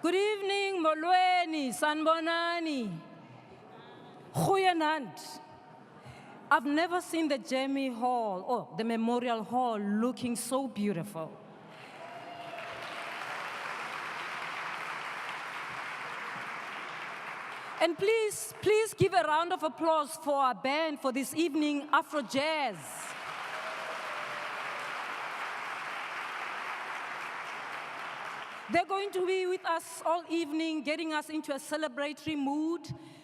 Good evening, Molweni, Sanbonani, Goeienaand. I've never seen the Jamie Hall, the Memorial Hall, looking so beautiful. And please give a round of applause for our band for this evening, Afro Jazz. They're going to be with us all evening, getting us into a celebratory mood,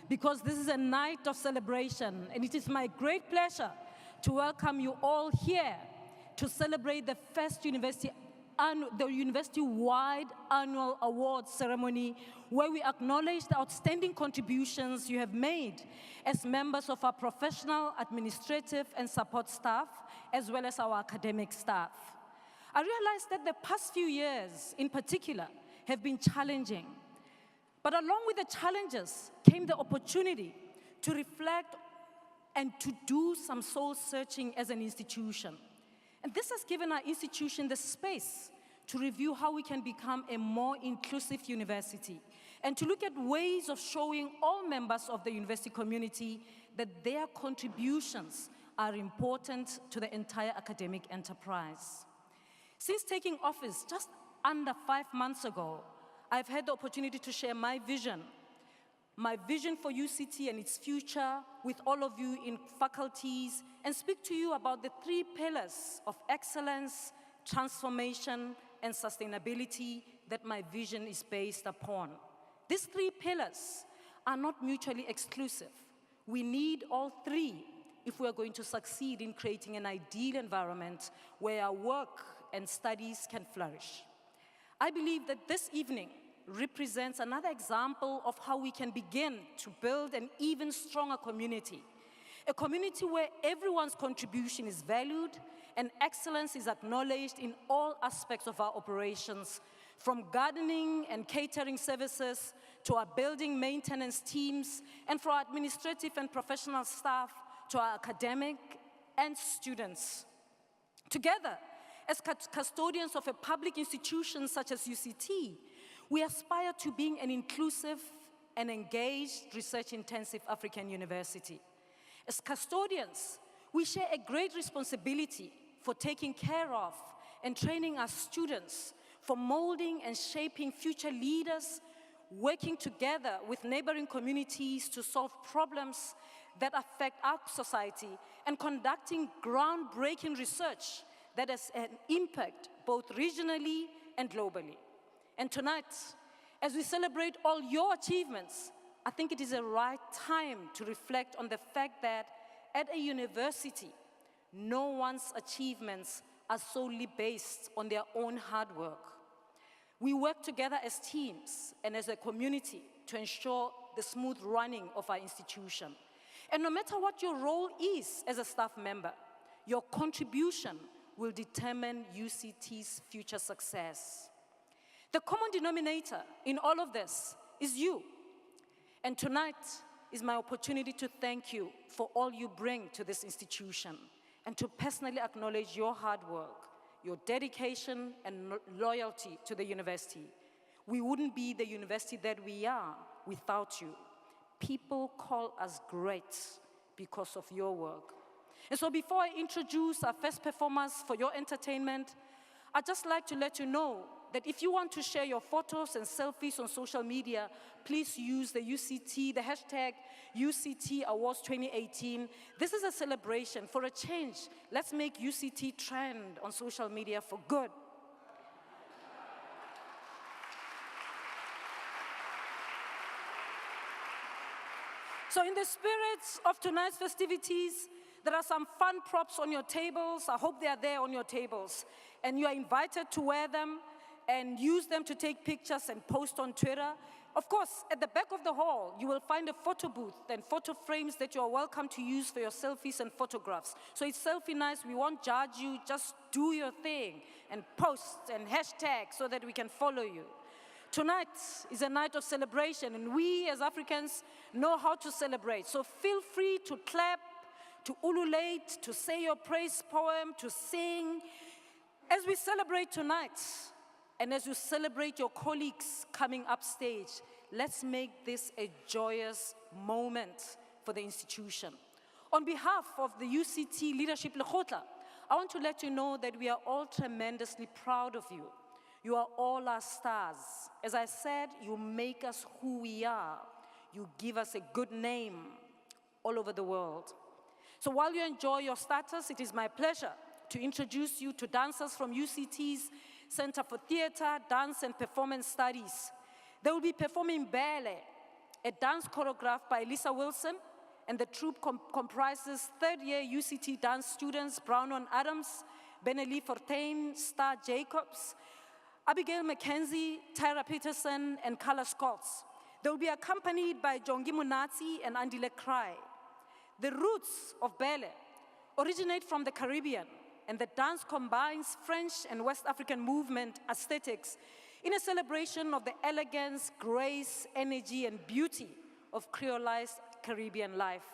because this is a night of celebration. And it is my great pleasure to welcome you all here to celebrate the first university-wide annual awards ceremony, where we acknowledge the outstanding contributions you have made as members of our professional, administrative, and support staff, as well as our academic staff. I realized that the past few years, in particular, have been challenging. But along with the challenges came the opportunity to reflect and to do some soul-searching as an institution. And this has given our institution the space to review how we can become a more inclusive university and to look at ways of showing all members of the university community that their contributions are important to the entire academic enterprise. Since taking office just under 5 months ago, I've had the opportunity to share my vision for UCT and its future with all of you in faculties, and speak to you about the 3 pillars of excellence, transformation, and sustainability that my vision is based upon. These 3 pillars are not mutually exclusive. We need all 3 if we are going to succeed in creating an ideal environment where our work and studies can flourish. I believe that this evening represents another example of how we can begin to build an even stronger community, a community where everyone's contribution is valued and excellence is acknowledged in all aspects of our operations, from gardening and catering services to our building maintenance teams, and for our administrative and professional staff to our academic and students. Together, as custodians of a public institution such as UCT, we aspire to being an inclusive and engaged, research-intensive African university. As custodians, we share a great responsibility for taking care of and training our students, for molding and shaping future leaders, working together with neighboring communities to solve problems that affect our society, and conducting groundbreaking research that has an impact both regionally and globally. And tonight, as we celebrate all your achievements, I think it is the right time to reflect on the fact that at a university, no one's achievements are solely based on their own hard work. We work together as teams and as a community to ensure the smooth running of our institution. And no matter what your role is as a staff member, your contribution will determine UCT's future success. The common denominator in all of this is you. And tonight is my opportunity to thank you for all you bring to this institution and to personally acknowledge your hard work, your dedication and loyalty to the university. We wouldn't be the university that we are without you. People call us great because of your work. And so before I introduce our first performers for your entertainment, I'd just like to let you know that if you want to share your photos and selfies on social media, please use the UCT, the hashtag UCT Awards 2018. This is a celebration for a change. Let's make UCT trend on social media for good. So in the spirit of tonight's festivities, there are some fun props on your tables. I hope they are there on your tables. And you are invited to wear them and use them to take pictures and post on Twitter. Of course, at the back of the hall, you will find a photo booth and photo frames that you are welcome to use for your selfies and photographs. So it's selfie nice. We won't judge you. Just do your thing and post and hashtag so that we can follow you. Tonight is a night of celebration, and we as Africans know how to celebrate. So feel free to clap, to ululate, to say your praise poem, to sing. As we celebrate tonight, And as you celebrate your colleagues coming upstage, let's make this a joyous moment for the institution. On behalf of the UCT Leadership Lekgotla, I want to let you know that we are all tremendously proud of you. You are all our stars. As I said, you make us who we are. You give us a good name all over the world. So while you enjoy your status, it is my pleasure to introduce you to dancers from UCT's Center for Theater, Dance and Performance Studies. They will be performing Bele, a dance choreographed by Lisa Wilson, and the troupe comprises third-year UCT dance students Brownon Adams, Benelli Fortain, Star Jacobs, Abigail McKenzie, Tyra Peterson, and Carla Scotts. They will be accompanied by Jongi Munatsi and Andile Cry. The roots of Bele originate from the Caribbean, and the dance combines French and West African movement aesthetics in a celebration of the elegance, grace, energy, and beauty of creolized Caribbean life.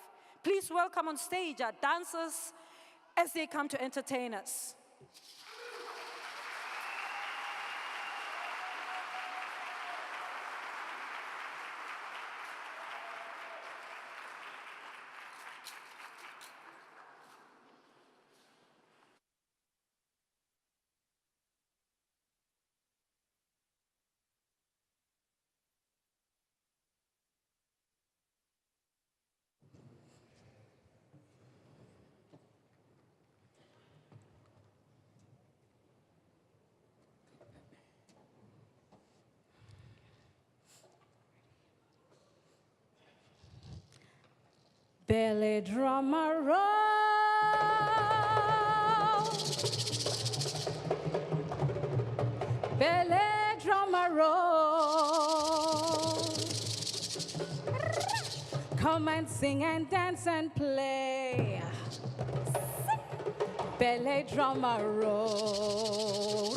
Please welcome on stage our dancers as they come to entertain us. Belly drummer roll, belly drummer roll. Come and sing and dance and play. Belly drummer roll.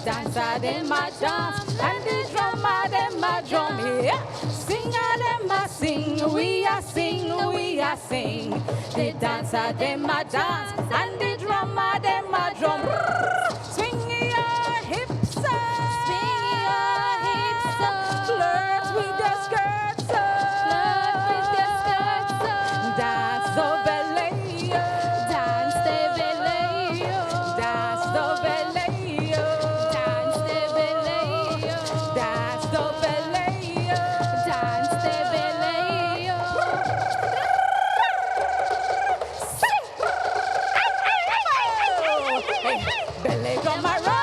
Dancer dem a dance, and the drummer dem a drum. Yeah. Singer dem a sing, we a sing, we a sing. The dancer dem a dance, and the drummer dem a drum. Swing your hips, swing your hips, flirt with the skirts, flirt with the skirts. Dance the ballet, dance the ballet, dance the ballet. Belly drum a roll.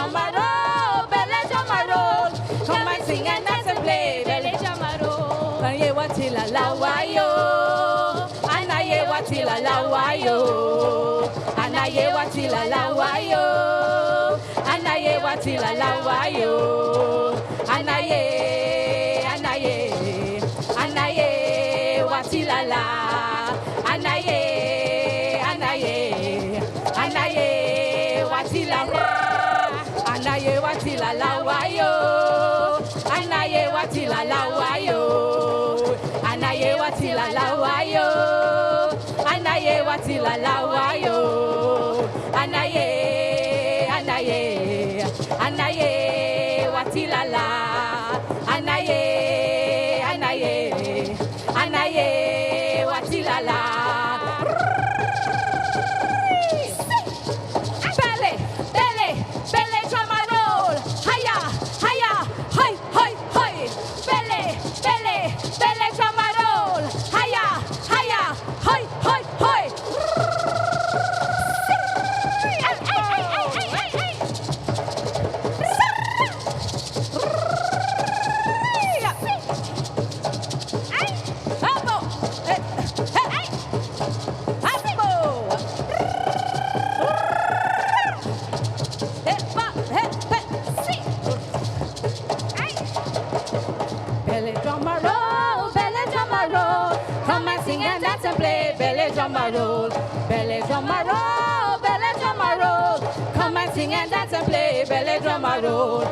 drummer roll, belly drummer roll. Come and sing and dance and play, belly drummer roll. Anaye watila lawayo, anaye watila lawayo, anaye watila lawayo, anaye watila lawayo, anaye, anaye, anaye watila la, anaye, anaye, anaye watila la, anaye watila lawayo, anaye watila lawayo, anaye watila lawayo, anaye watila lawayo, anaye, anaye, anaye watila la, anaye, anaye, anaye watila la. Belly, belly, belly drummer roll. Hiya, hiya, hi, hi, hi. Belly, belly, belly drummer roll. Hiya, hiya, hi, hi, hi. Belly drummer roll, belly drummer roll. Come and sing and dance and play, belly drummer roll. Belly drummer roll, belly drummer roll. Come and sing and dance and play, belly drummer roll.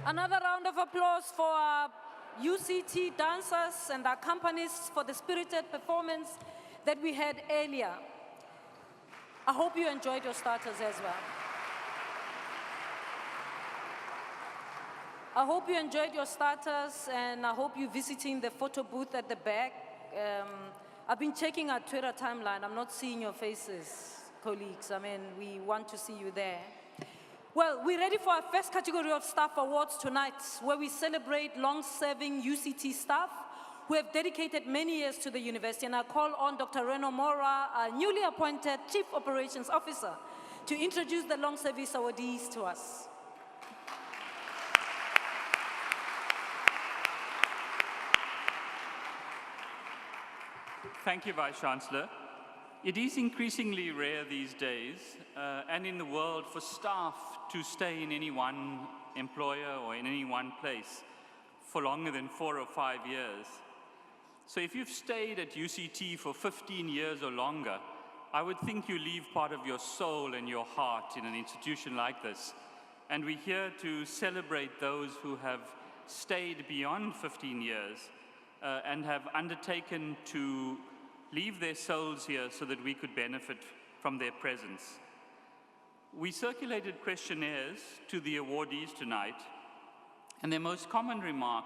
Another round of applause for our UCT dancers and our companies for the spirited performance that we had earlier. I hope you enjoyed your starters as well. I hope you enjoyed your starters, and I hope you're visiting the photo booth at the back. I've been checking our Twitter timeline. I'm not seeing your faces, colleagues. I mean, we want to see you there. Well, we're ready for our first category of staff awards tonight, where we celebrate long-serving UCT staff who have dedicated many years to the university. And I call on Dr. Reno Mora, our newly appointed Chief Operations Officer, to introduce the long service awardees to us. Thank you, Vice-Chancellor. It is increasingly rare these days, and in the world, for staff to stay in any one employer or in any one place for longer than 4 or 5 years. So if you've stayed at UCT for 15 years or longer, I would think you leave part of your soul and your heart in an institution like this. And we're here to celebrate those who have stayed beyond 15 years and have undertaken to leave their souls here so that we could benefit from their presence. We circulated questionnaires to the awardees tonight, and their most common remark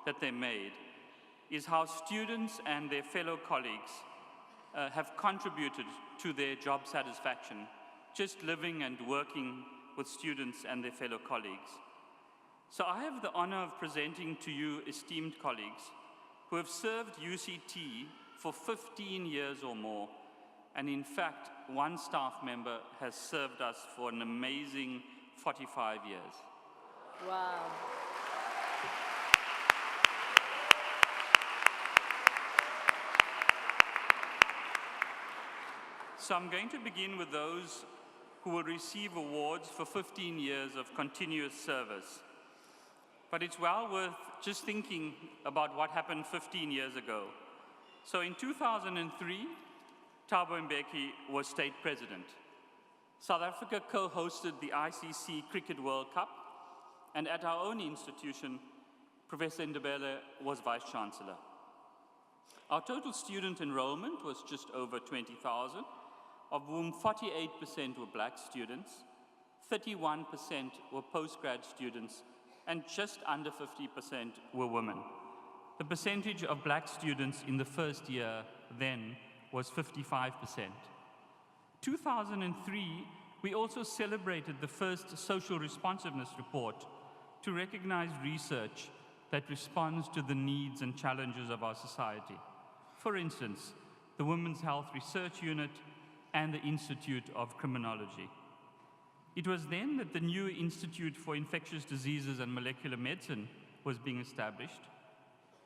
that they made is how students and their fellow colleagues have contributed to their job satisfaction, just living and working with students and their fellow colleagues. So I have the honor of presenting to you esteemed colleagues who have served UCT for 15 years or more, and in fact, one staff member has served us for an amazing 45 years. Wow. So I'm going to begin with those who will receive awards for 15 years of continuous service. But it's well worth just thinking about what happened 15 years ago. So in 2003, Thabo Mbeki was state president. South Africa co-hosted the ICC Cricket World Cup, and at our own institution, Professor Ndebele was Vice-Chancellor. Our total student enrollment was just over 20,000, of whom 48% were black students, 31% were postgrad students, and just under 50% were women. The percentage of black students in the first year then was 55%. 2003, we also celebrated the first social responsiveness report to recognize research that responds to the needs and challenges of our society. For instance, the Women's Health Research Unit and the Institute of Criminology. It was then that the new Institute for Infectious Diseases and Molecular Medicine was being established.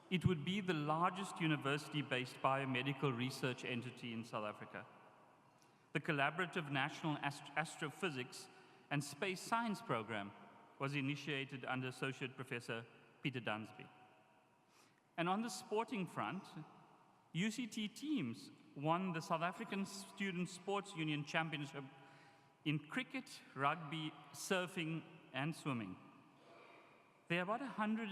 It would be the largest university-based biomedical research entity in South Africa. The collaborative National Astrophysics and Space Science Program was initiated under Associate Professor Peter Dunsby. And on the sporting front, UCT teams won the South African Student Sports Union Championship in cricket, rugby, surfing, and swimming. There are about 100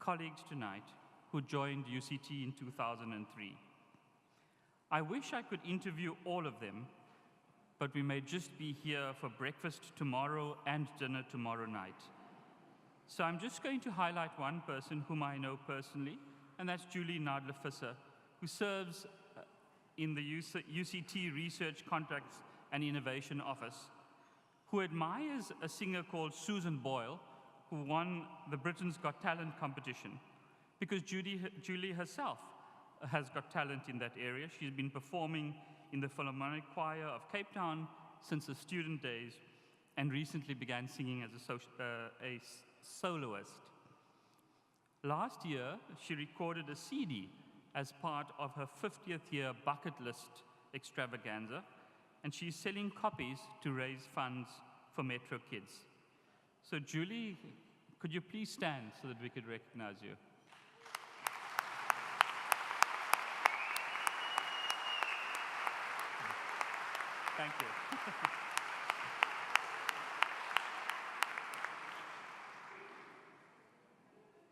colleagues tonight who joined UCT in 2003. I wish I could interview all of them, but we may just be here for breakfast tomorrow and dinner tomorrow night. So I'm just going to highlight one person whom I know personally, and that's Julie Nadler-Visser, who serves in the UCT Research Contracts and Innovation Office, who admires a singer called Susan Boyle, who won the Britain's Got Talent competition, because Julie herself has got talent in that area. She's been performing in the Philharmonic Choir of Cape Town since her student days, and recently began singing as a soloist. Last year, she recorded a CD as part of her 50th year bucket list extravaganza, and she's selling copies to raise funds for Metro Kids. So Julie, could you please stand so that we could recognize you? Thank you.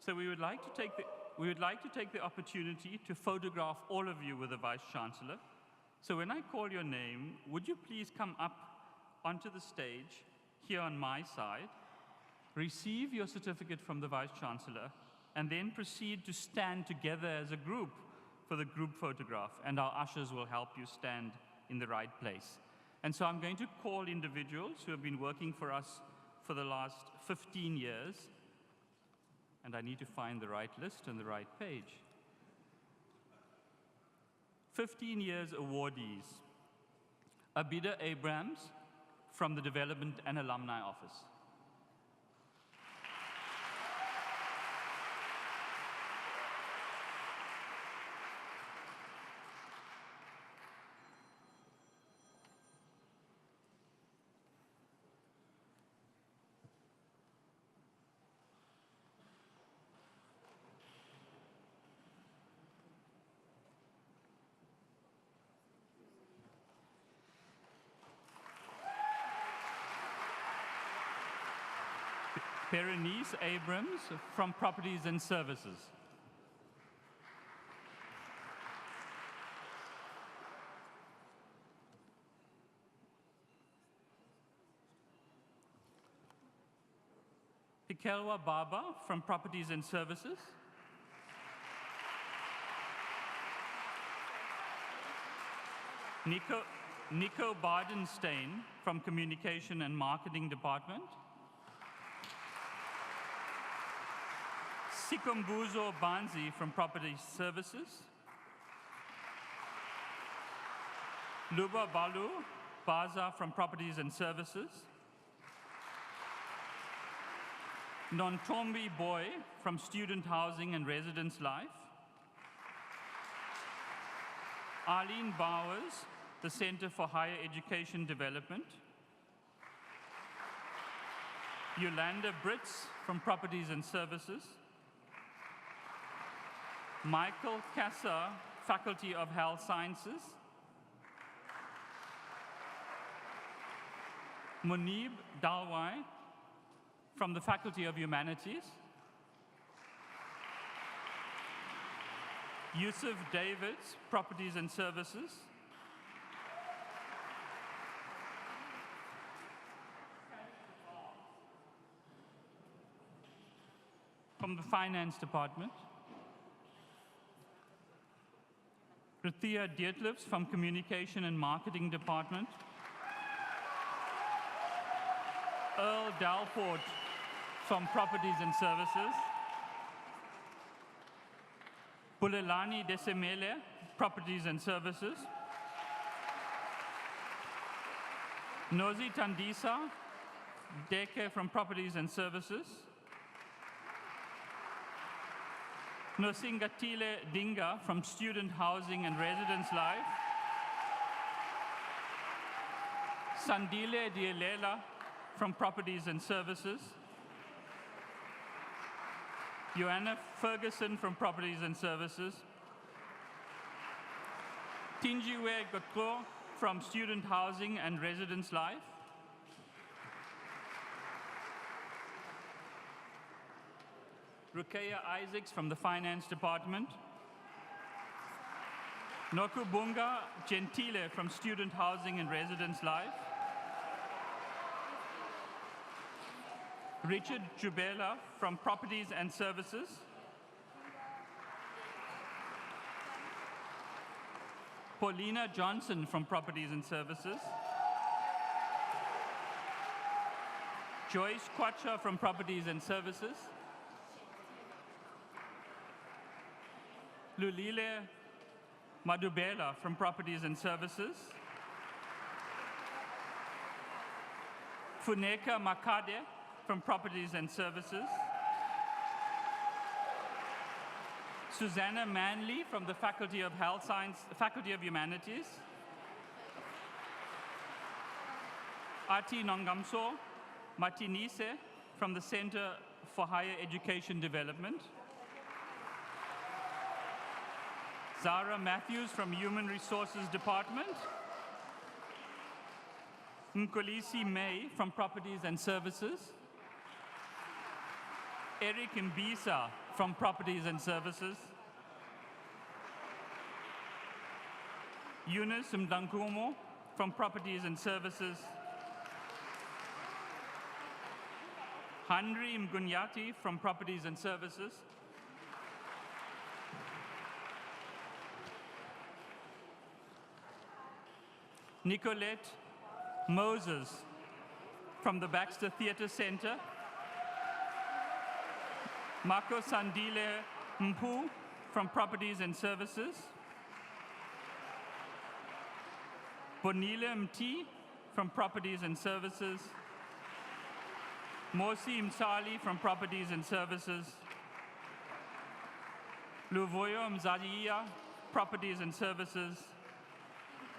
So we would like to take the opportunity to photograph all of you with the Vice-Chancellor. So when I call your name, would you please come up onto the stage here on my side, receive your certificate from the Vice-Chancellor, and then proceed to stand together as a group for the group photograph, and our ushers will help you stand in the right place. And so I'm going to call individuals who have been working for us for the last 15 years, and I need to find the right list and the right page. 15 years awardees. Abida Abrams from the Development and Alumni Office. Berenice Abrams from Properties and Services. Hikelwa Baba from Properties and Services. Nico Bardenstein from Communication and Marketing Department. Sikumbuzo Banzi from Property Services. Luba Balu Baza from Properties and Services. Nontombi Boy from Student Housing and Residence Life. Arlene Bowers, the Center for Higher Education Development. Yolanda Brits from Properties and Services. Michael Kassa, Faculty of Health Sciences. Munib Dalwai from the Faculty of Humanities. Yusuf Davids, Properties and Services. From the Finance Department. Rithia Dietlefs from Communication and Marketing Department. Earl Dalport from Properties and Services. Bulelani Desemele, Properties and Services. Nozi Tandisa Deke from Properties and Services. Nosingatile Dinga from Student Housing and Residence Life. Sandile Dielela from Properties and Services. Joanna Ferguson from Properties and Services. Tinjiwe Gotro from Student Housing and Residence Life. Rukeya Isaacs from the Finance Department. Nokubunga Gentile from Student Housing and Residence Life. Richard Jubela from Properties and Services. Paulina Johnson from Properties and Services. Joyce Kwacha from Properties and Services. Lulile Madubela from Properties and Services. Funeka Makade from Properties and Services. Susanna Manley from the Faculty of Health Science, Faculty of Humanities. Ati Nongamso Matinise from the Center for Higher Education Development. Zara Matthews from Human Resources Department. Nkolisi May from Properties and Services. Eric Mbisa from Properties and Services. Eunice Mdankumo from Properties and Services. Henry Mgunyati from Properties and Services. Nicolette Moses from the Baxter Theatre Center. Marco Sandile Mpu from Properties and Services. Bonile Mti from Properties and Services. Mosi Msali from Properties and Services. Luvoyo Mzadiya, Properties and Services.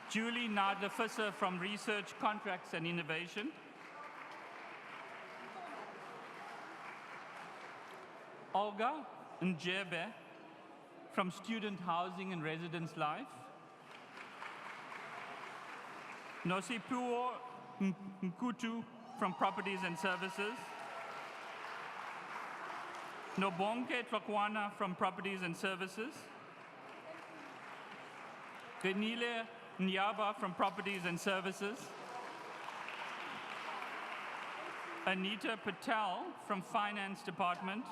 Julie Nadler-Fisser from Research, Contracts and Innovation. Olga Njebe from Student Housing and Residence Life. Nosipuo Nkutu from Properties and Services. Nobonke Tlokwana from Properties and Services. Renile Nyaba from Properties and Services. Anita Patel from Finance Department.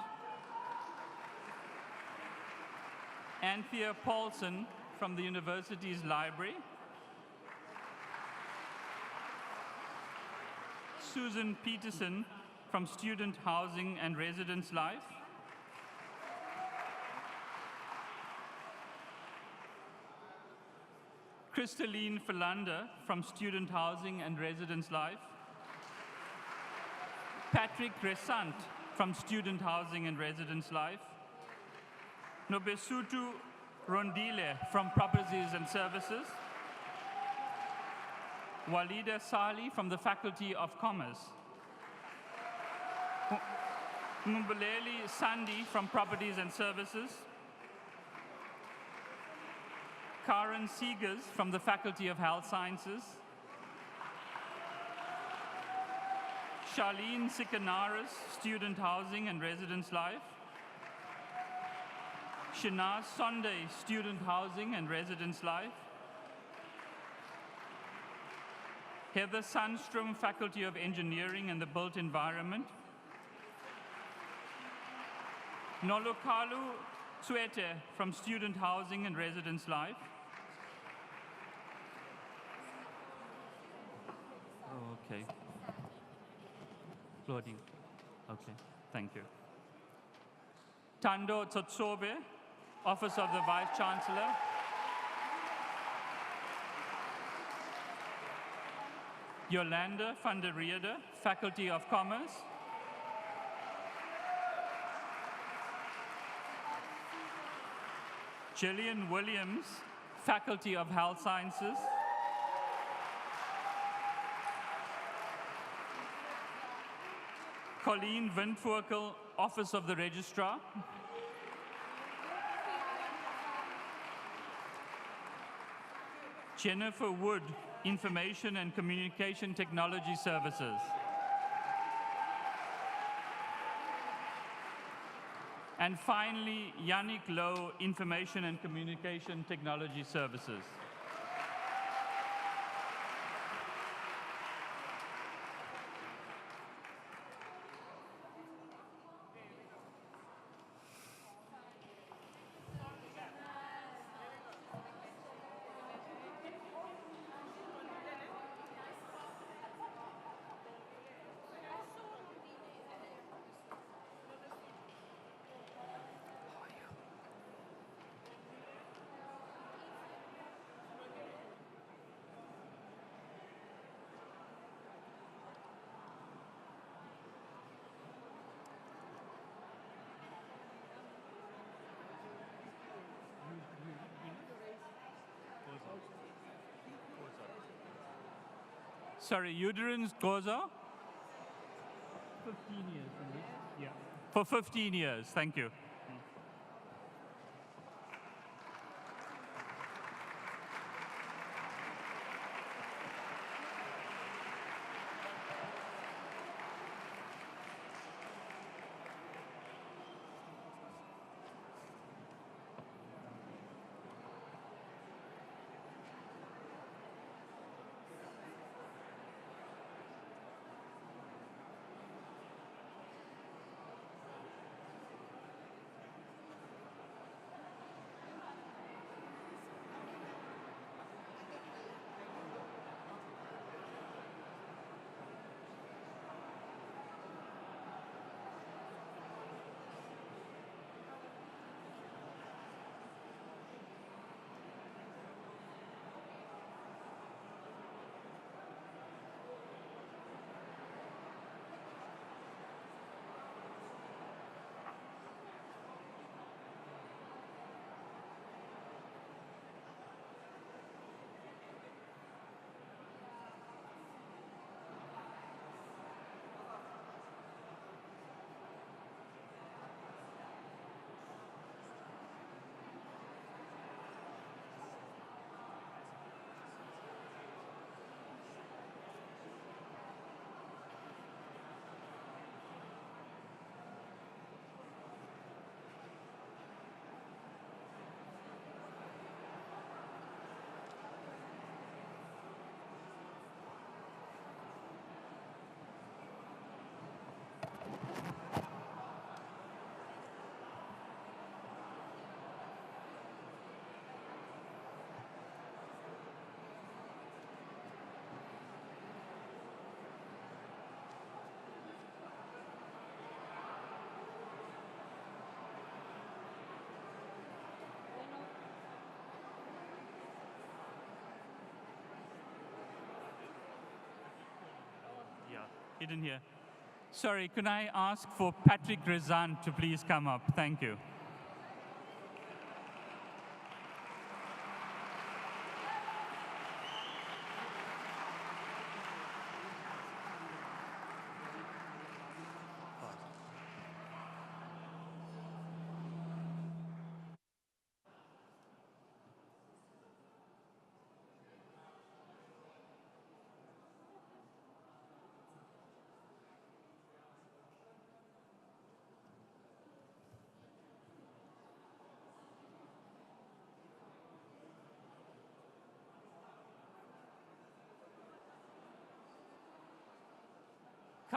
Anthea Paulson from the university's library. Susan Peterson from Student Housing and Residence Life. Crystalline Philander from Student Housing and Residence Life. Patrick Resant from Student Housing and Residence Life. Nobesutu Rondile from Properties and Services. Walida Sali from the Faculty of Commerce. Ngumbuleli Sandi from Properties and Services. Karen Seegers from the Faculty of Health Sciences. Charlene Sikanaris, Student Housing and Residence Life. Shanaz Sunday, Student Housing and Residence Life. Heather Sandstrom, Faculty of Engineering and the Built Environment. Nolokalu Tswete from Student Housing and Residence Life. Okay. Claudine. Okay, thank you. Tando Tsotsobe, Office of the Vice-Chancellor. Yolanda van der Riede, Faculty of Commerce. Gillian Williams, Faculty of Health Sciences. Colleen Windvoerkel, Office of the Registrar. Jennifer Wood, Information and Communication Technology Services. And finally, Yannick Lowe, Information and Communication Technology Services. Sorry, Uterine Goza? 15 years, yeah. For 15 years, thank you. Hidden here. Sorry, could I ask for Patrick Rezant to please come up? Thank you.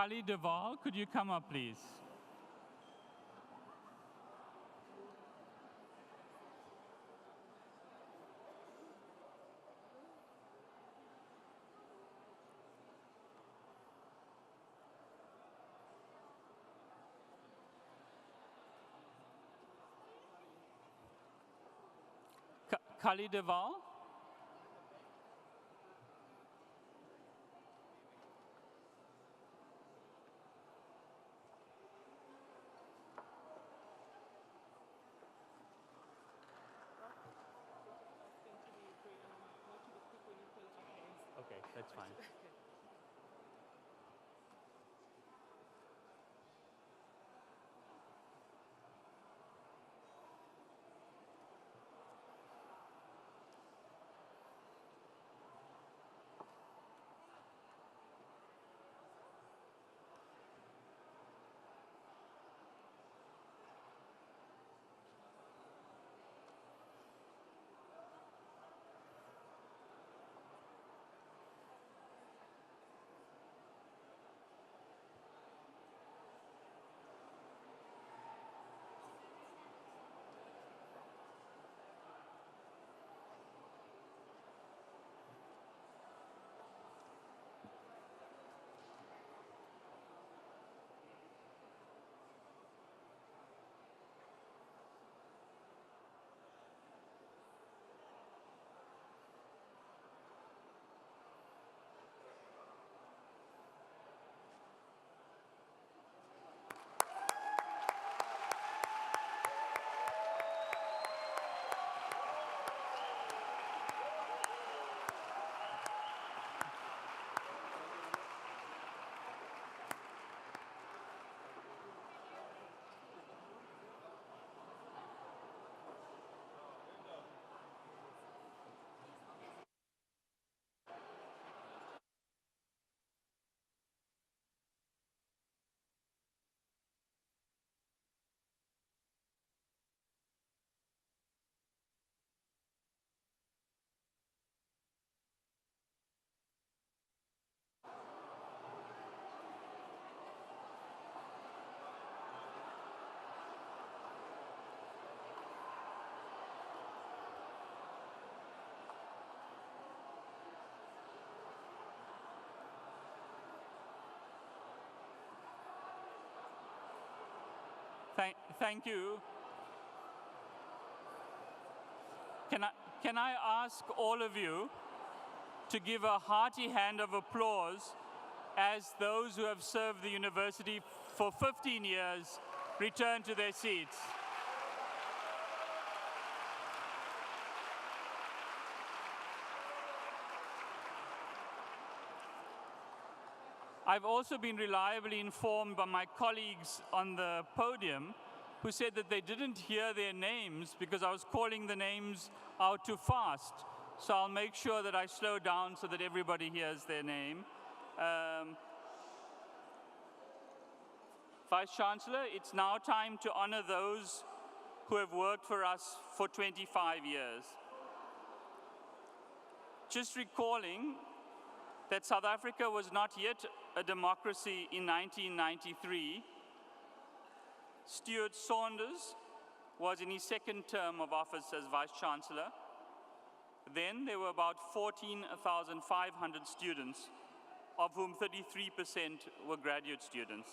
Kali Deval, could you come up, please? Kali Deval. Okay, that's fine. Thank you. Can I ask all of you to give a hearty hand of applause as those who have served the university for 15 years return to their seats. I've also been reliably informed by my colleagues on the podium who said that they didn't hear their names because I was calling the names out too fast. So I'll make sure that I slow down so that everybody hears their name. Vice-Chancellor, it's now time to honor those who have worked for us for 25 years. Just recalling that South Africa was not yet a democracy in 1993, Stuart Saunders was in his second term of office as Vice-Chancellor. Then there were about 14,500 students, of whom 33% were graduate students.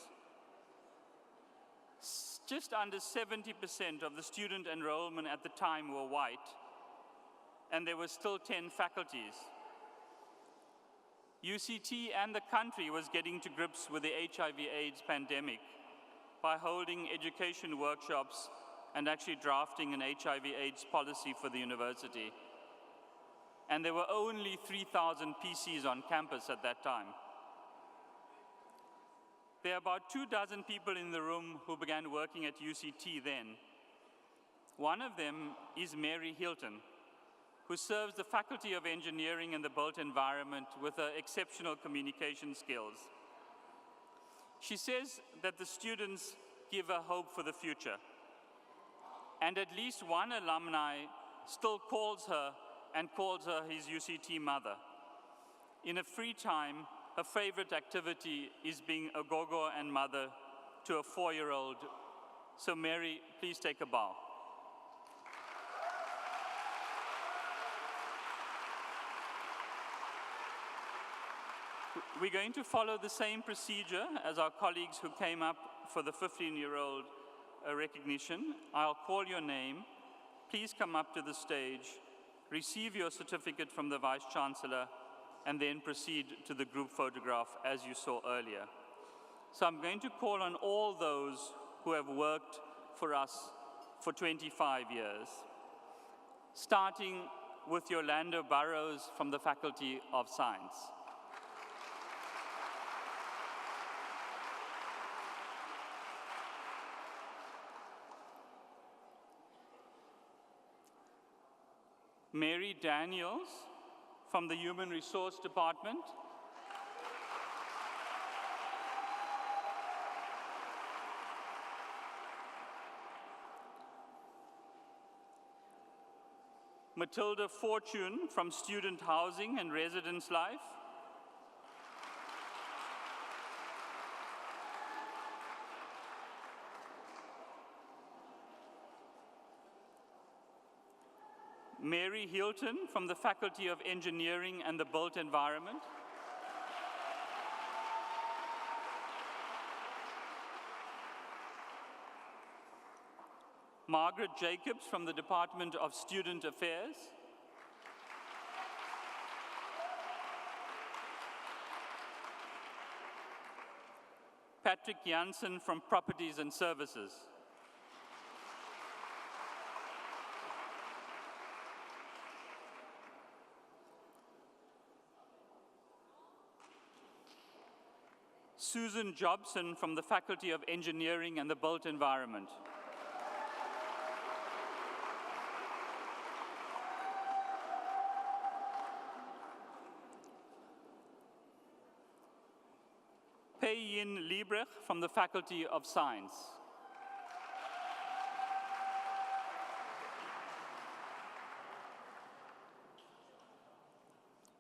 Just under 70% of the student enrollment at the time were white, and there were still 10 faculties. UCT and the country was getting to grips with the HIV/AIDS pandemic by holding education workshops and actually drafting an HIV/AIDS policy for the university. And there were only 3,000 PCs on campus at that time. There are about 24 people in the room who began working at UCT then. One of them is Mary Hilton, who serves the Faculty of Engineering in the built environment with her exceptional communication skills. She says that the students give her hope for the future. And at least one alumni still calls her and calls her his UCT mother. In her free time, her favorite activity is being a gogo and mother to a 4-year-old. So Mary, please take a bow. We're going to follow the same procedure as our colleagues who came up for the 15-year-old recognition. I'll call your name. Please come up to the stage receive your certificate from the Vice-Chancellor, and then proceed to the group photograph as you saw earlier. So I'm going to call on all those who have worked for us for 25 years, starting with Yolanda Burrows from the Faculty of Science. Mary Daniels from the Human Resource Department. Matilda Fortune from Student Housing and Residence Life. Mary Hilton from the Faculty of Engineering and the Built Environment. Margaret Jacobs from the Department of Student Affairs. Patrick Janssen from Properties and Services. Susan Jobson from the Faculty of Engineering and the Built Environment. Pei-Yin Liebrecht from the Faculty of Science.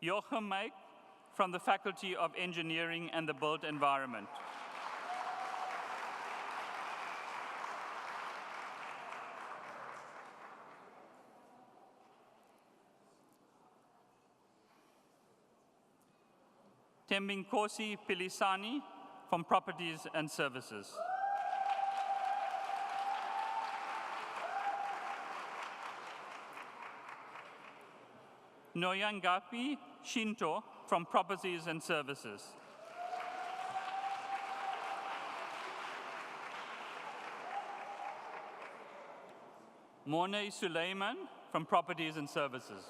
Joachim Meik from the Faculty of Engineering and the Built Environment. Tembinkosi Pilisani from Properties and Services. Noyangapi Shinto from Properties and Services. Mornay Suleiman from Properties and Services.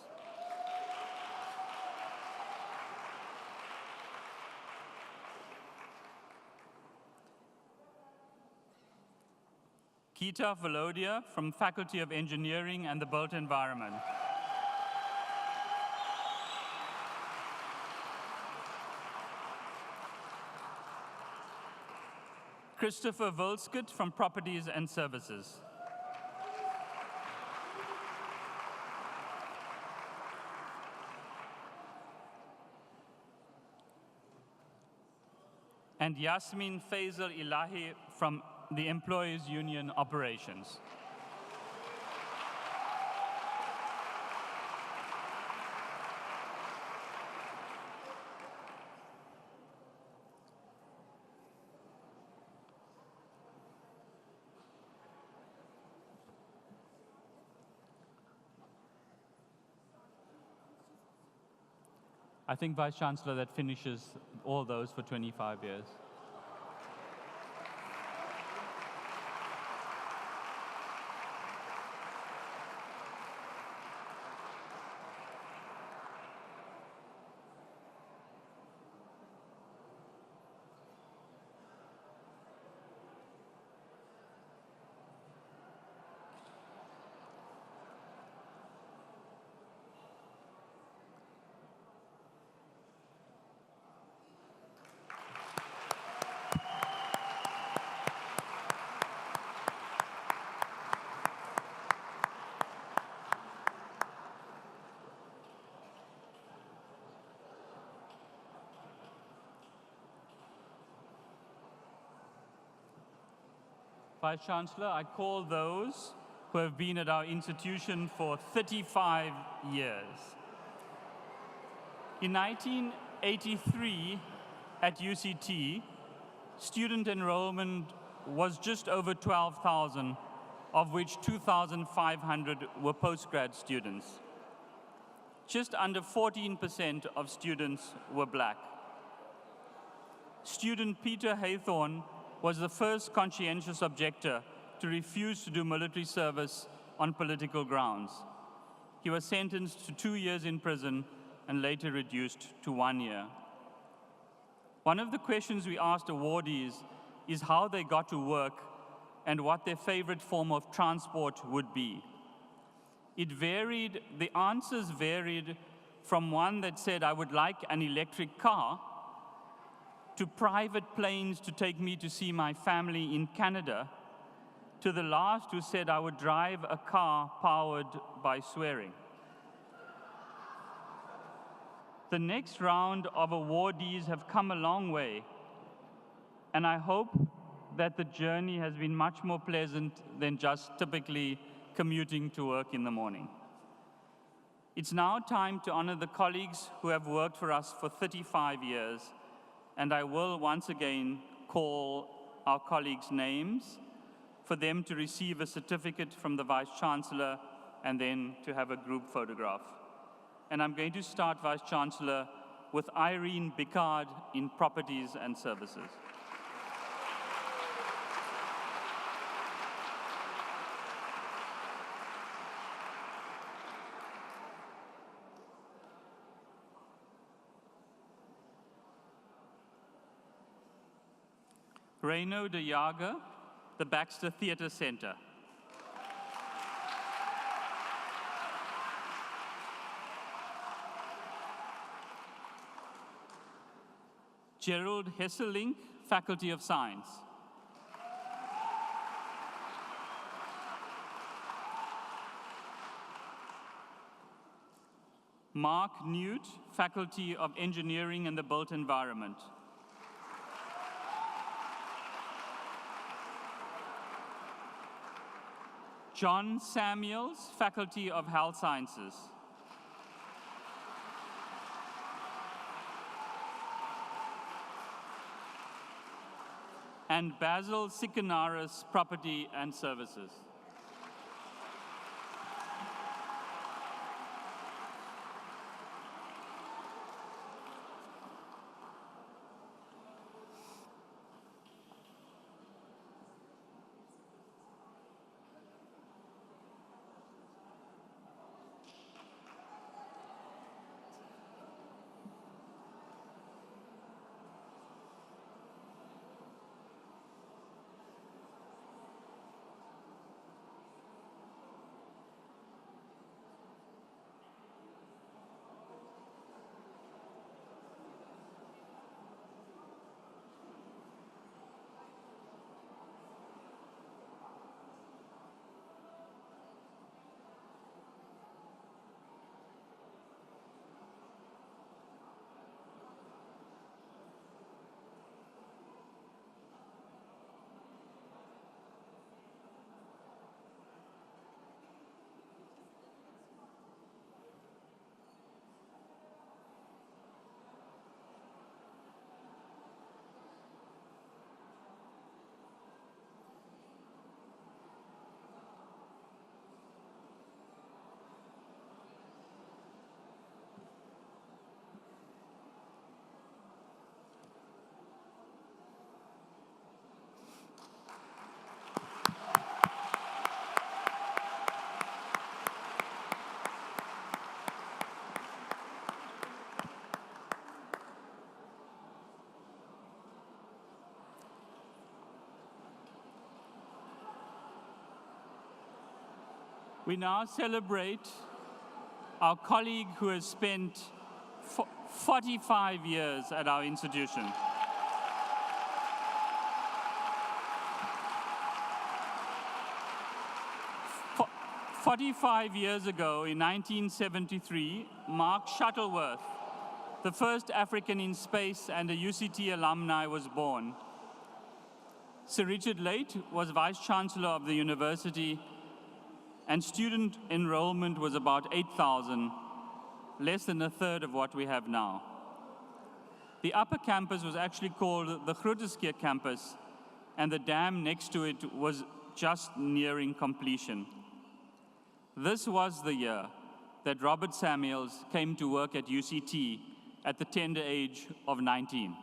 Geeta Valodia from Faculty of Engineering and the Built Environment. Christopher Volskut from Properties and Services. And Yasmin Faisal Ilahi from the Employees Union Operations. I think, Vice-Chancellor, that finishes all those for 25 years. Vice-Chancellor, I call those who have been at our institution for 35 years. In 1983, at UCT, student enrollment was just over 12,000, of which 2,500 were postgrad students. just under 14% of students were black. Student Peter Haythorne was the first conscientious objector to refuse to do military service on political grounds. He was sentenced to 2 years in prison and later reduced to 1 year. One of the questions we asked awardees is how they got to work and what their favorite form of transport would be. It varied, the answers varied from one that said, I would like an electric car, to private planes to take me to see my family in Canada, to the last who said I would drive a car powered by swearing. The next round of awardees have come a long way, and I hope that the journey has been much more pleasant than just typically commuting to work in the morning. It's now time to honor the colleagues who have worked for us for 35 years, and I will once again call our colleagues' names for them to receive a certificate from the Vice-Chancellor and then to have a group photograph. And I'm going to start, Vice-Chancellor, with Irene Bickard in Properties and Services. Reino de Jager, the Baxter Theatre Center. Gerald Hesselink, Faculty of Science. Mark Newt, Faculty of Engineering and the Built Environment. John Samuels, Faculty of Health Sciences. And Basil Sikanaris, Property and Services. We now celebrate our colleague who has spent 45 years at our institution. 45 years ago, in 1973, Mark Shuttleworth, the first African in space and a UCT alumni, was born. Sir Richard Late was Vice-Chancellor of the university, and student enrollment was about 8,000, less than a third of what we have now. The upper campus was actually called the Grooteskeer campus, and the dam next to it was just nearing completion. This was the year that Robert Samuels came to work at UCT at the tender age of 19.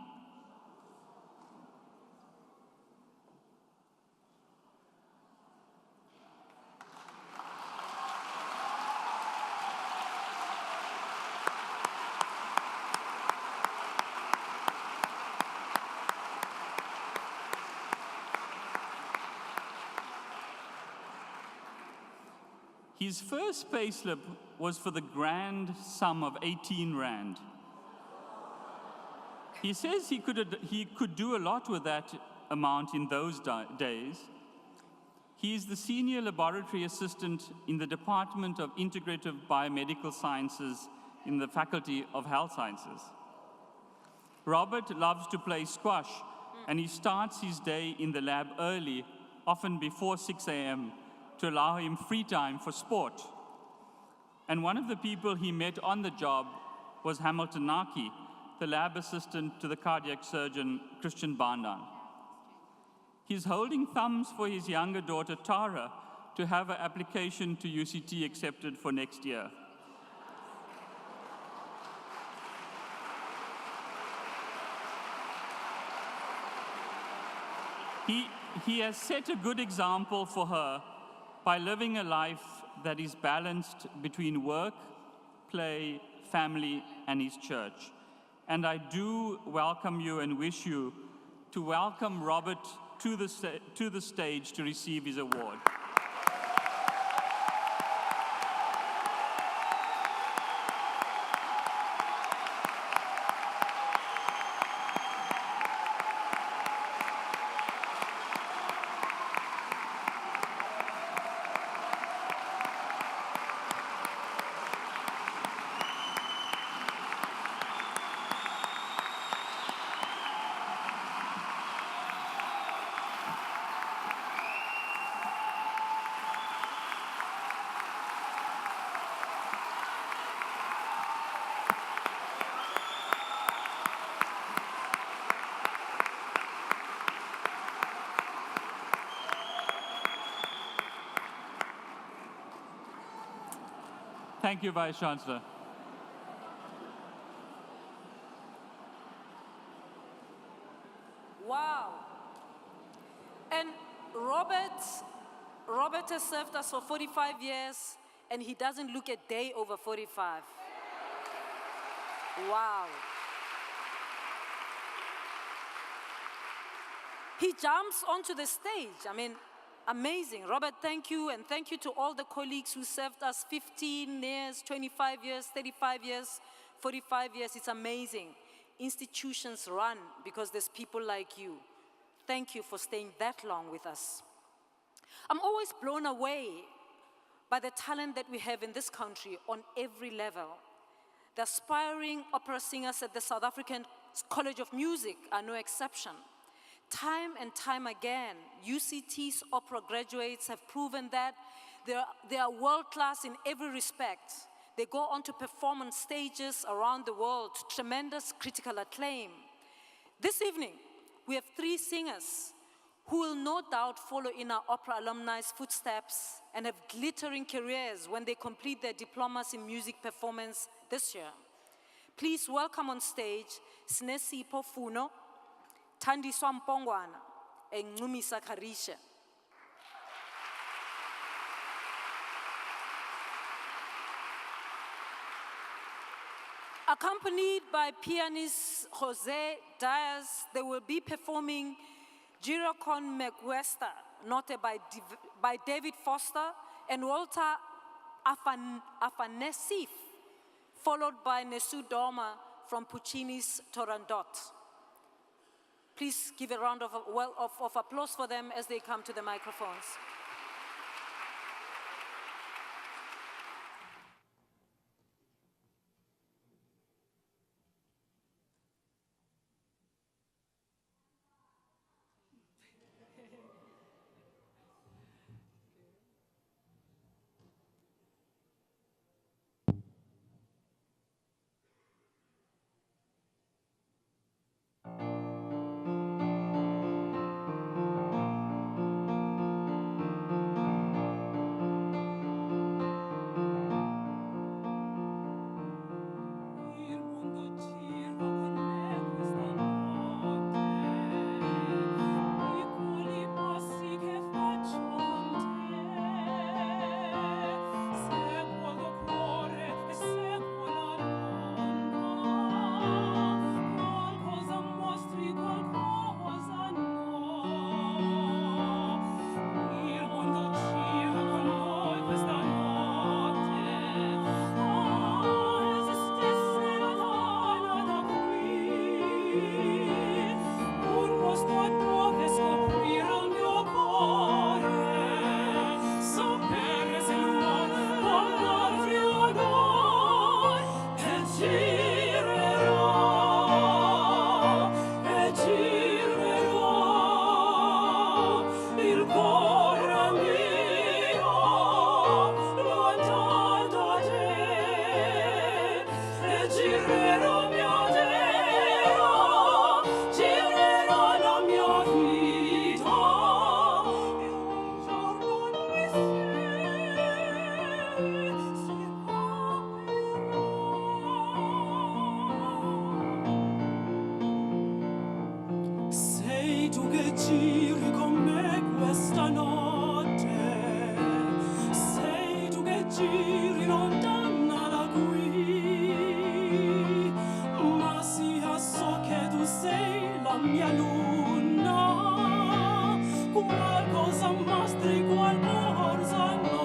His first payslip was for the grand sum of 18 Rand. He says he could do a lot with that amount in those days. He is the senior laboratory assistant in the Department of Integrative Biomedical Sciences in the Faculty of Health Sciences. Robert loves to play squash, and he starts his day in the lab early, often before 6 a.m., to allow him free time for sport. And one of the people he met on the job was Hamilton Naki, the lab assistant to the cardiac surgeon, Christian Bandan. He's holding thumbs for his younger daughter, Tara, to have her application to UCT accepted for next year. He has set a good example for her by living a life that is balanced between work, play, family, and his church. And I do welcome you and wish you to welcome Robert to the stage to receive his award. Thank you, Vice-Chancellor. Wow. And Robert has served us for 45 years, and he doesn't look a day over 45. Wow. He jumps onto the stage. I mean, amazing. Robert, thank you, and thank you to all the colleagues who served us 15 years, 25 years, 35 years, 45 years. It's amazing. Institutions run because there's people like you. Thank you for staying that long with us. I'm always blown away by the talent that we have in this country on every level. The aspiring opera singers at the South African College of Music are no exception. Time and time again, UCT's opera graduates have proven that they are world-class in every respect. They go on to perform on stages around the world, tremendous critical acclaim. This evening, we have 3 singers who will no doubt follow in our opera alumni's footsteps and have glittering careers when they complete their diplomas in music performance this year. Please welcome on stage Sinesipho Funo, Thandiswa Mpongwana, and Ncumisa Karisha. Accompanied by pianist Jose Diaz, they will be performing Girocon Megwesta, noted by David Foster and Walter Afanasif, followed by Nesu Doma from Puccini's Turandot. Please give a round of applause for them as they come to the microphones. un posto dove scoprire il mio cuore, sapere se l'uomo può darti onore, e girerò, il cuore mio lontano da te, e girerò la mia vita, e un giorno lui si capirà. Sei tu che giri con me questa notte, sei tu che giri lontana da qui, ma sia so che tu sei la mia luna, qualcosa mostri, qualcosa no.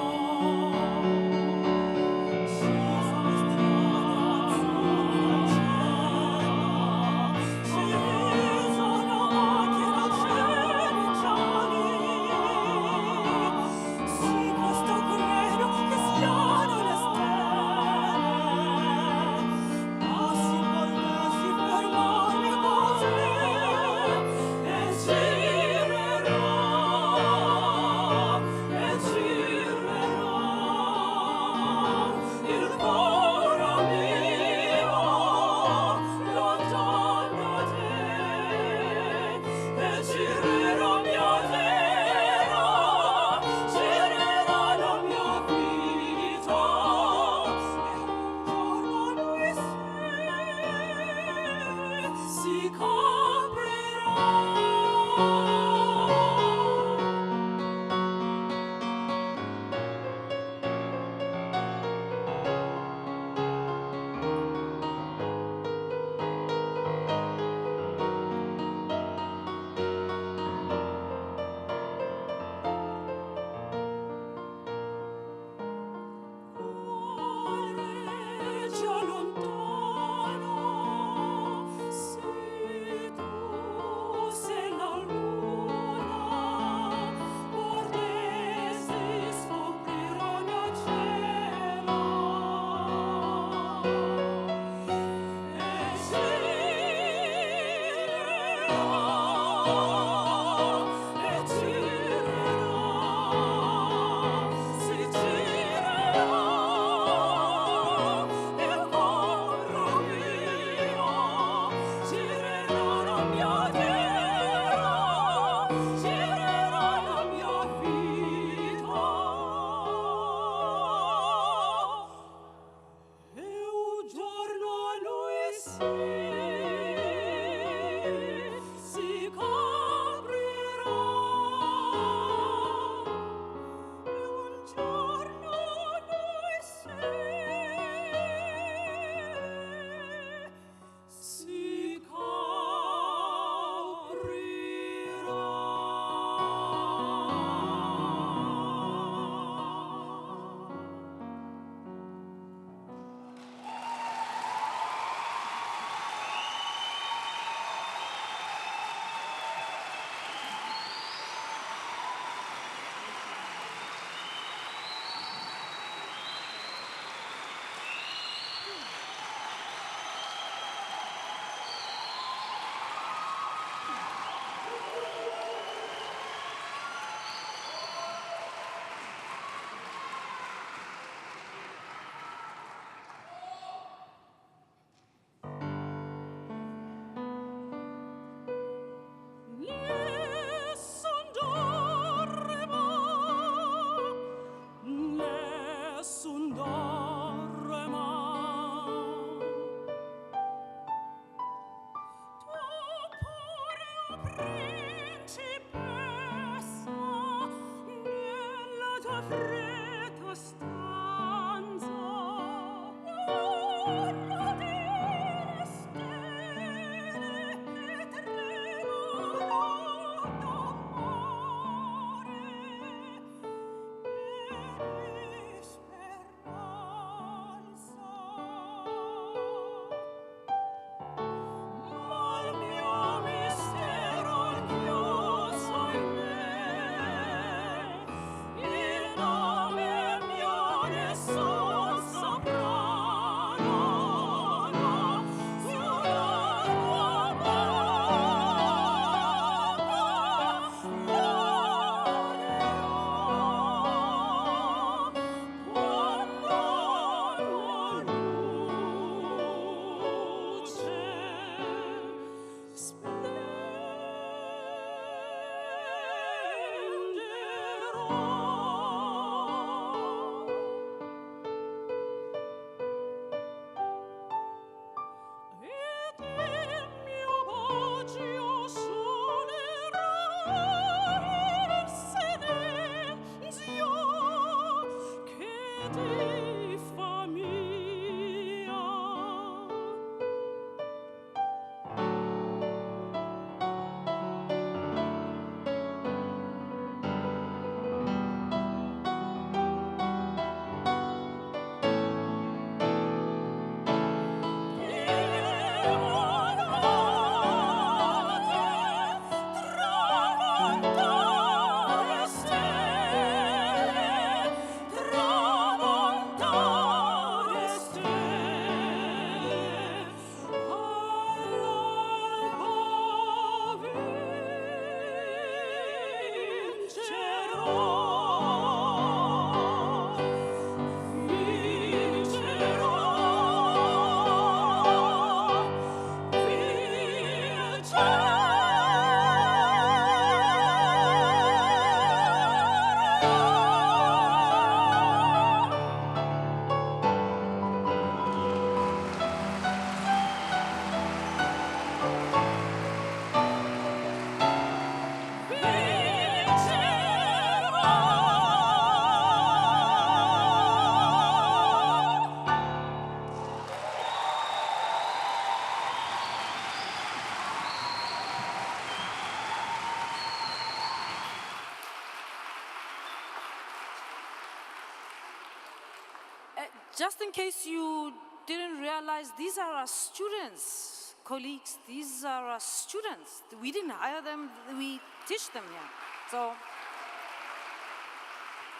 Just in case you didn't realize, these are our students, colleagues. These are our students. We didn't hire them, we teach them here. So,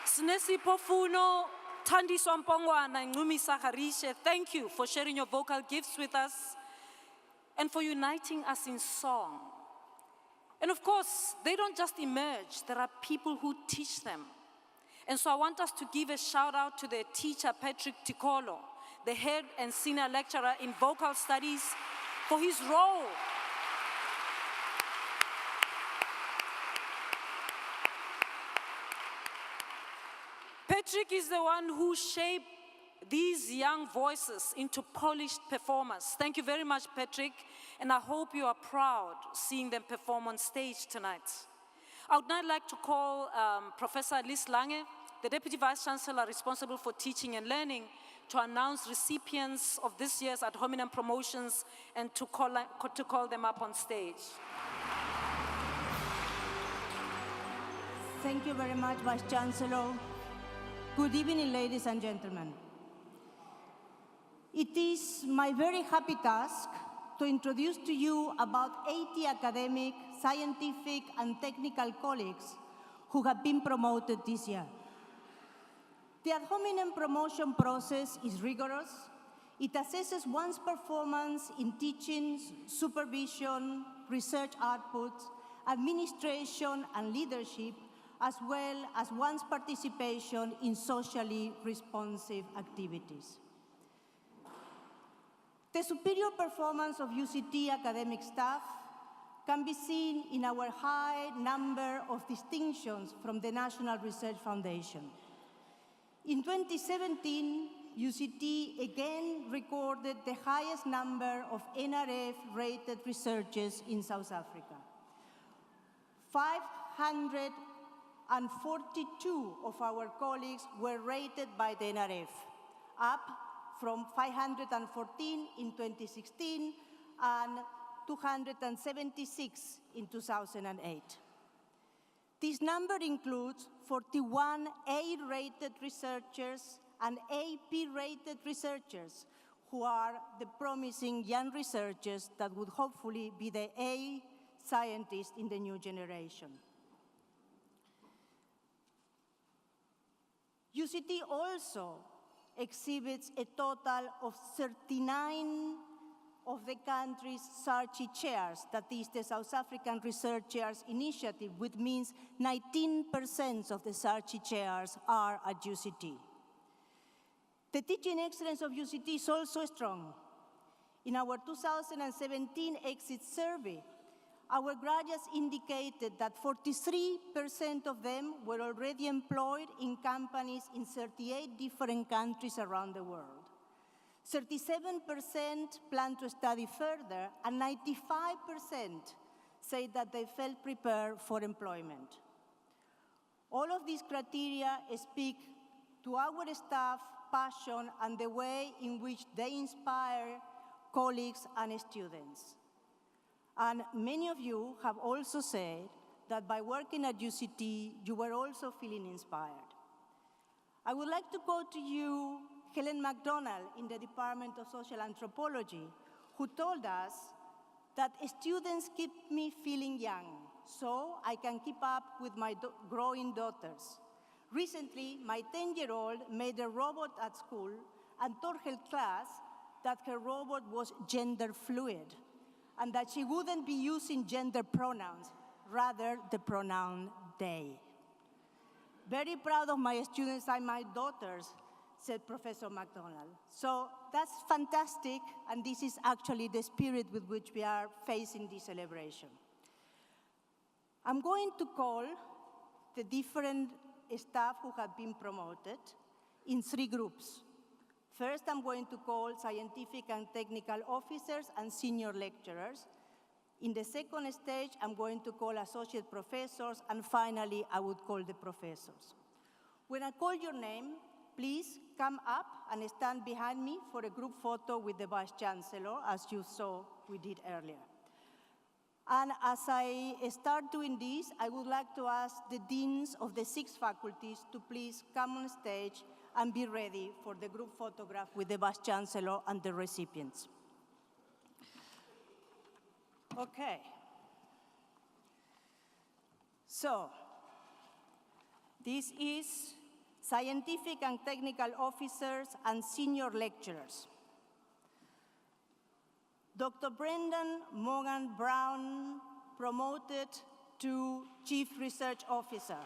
Snesi Pofuno, Tandi Sompongwana, and Ngumi Sakarishe, thank you for sharing your vocal gifts with us and for uniting us in song. And of course, they don't just emerge, there are people who teach them. And so I want us to give a shout out to their teacher, Patrick Tikolo, the head and senior lecturer in vocal studies, for his role. Patrick is the one who shaped these young voices into polished performers. Thank you very much, Patrick, and I hope you are proud seeing them perform on stage tonight. I would now like to call Professor Liz Lange, the Deputy Vice-Chancellor responsible for teaching and learning, to announce recipients of this year's ad hominem promotions and to call them up on stage. Thank you very much, Vice-Chancellor. Good evening, ladies and gentlemen. It is my very happy task to introduce to you about 80 academic, scientific, and technical colleagues who have been promoted this year. The ad hominem promotion process is rigorous. It assesses one's performance in teaching, supervision, research outputs, administration, and leadership, as well as one's participation in socially responsive activities. The superior performance of UCT academic staff can be seen in our high number of distinctions from the National Research Foundation. In 2017, UCT again recorded the highest number of NRF-rated researchers in South Africa. 542 of our colleagues were rated by the NRF, up from 514 in 2016 and 276 in 2008. This number includes 41 A-rated researchers and AP-rated researchers, who are the promising young researchers that would hopefully be the A scientists in the new generation. UCT also exhibits a total of 39 of the country's SARCHI chairs, that is the South African Research Chairs Initiative, which means 19% of the SARCHI chairs are at UCT. The teaching excellence of UCT is also strong. In our 2017 exit survey, our graduates indicated that 43% of them were already employed in companies in 38 different countries around the world. 37% plan to study further, and 95% say that they felt prepared for employment. All of these criteria speak to our staff passion and the way in which they inspire colleagues and students. And many of you have also said that by working at UCT, you were also feeling inspired. I would like to quote to you Helen MacDonald in the Department of Social Anthropology, who told us that students keep me feeling young, so I can keep up with my growing daughters. Recently, my 10-year-old made a robot at school and told her class that her robot was gender fluid and that she wouldn't be using gender pronouns, rather the pronoun they. Very proud of my students and my daughters, said Professor MacDonald. So that's fantastic, and this is actually the spirit with which we are facing this celebration. I'm going to call the different staff who have been promoted in 3 groups. First, I'm going to call scientific and technical officers and senior lecturers. In the second stage, I'm going to call associate professors, and finally, I would call the professors. When I call your name, please come up and stand behind me for a group photo with the Vice-Chancellor, as you saw we did earlier. And as I start doing this, I would like to ask the deans of the 6 faculties to please come on stage and be ready for the group photograph with the Vice-Chancellor and the recipients. Okay. So, this is scientific and technical officers and senior lecturers. Dr. Brendan Morgan Brown, promoted to Chief Research Officer.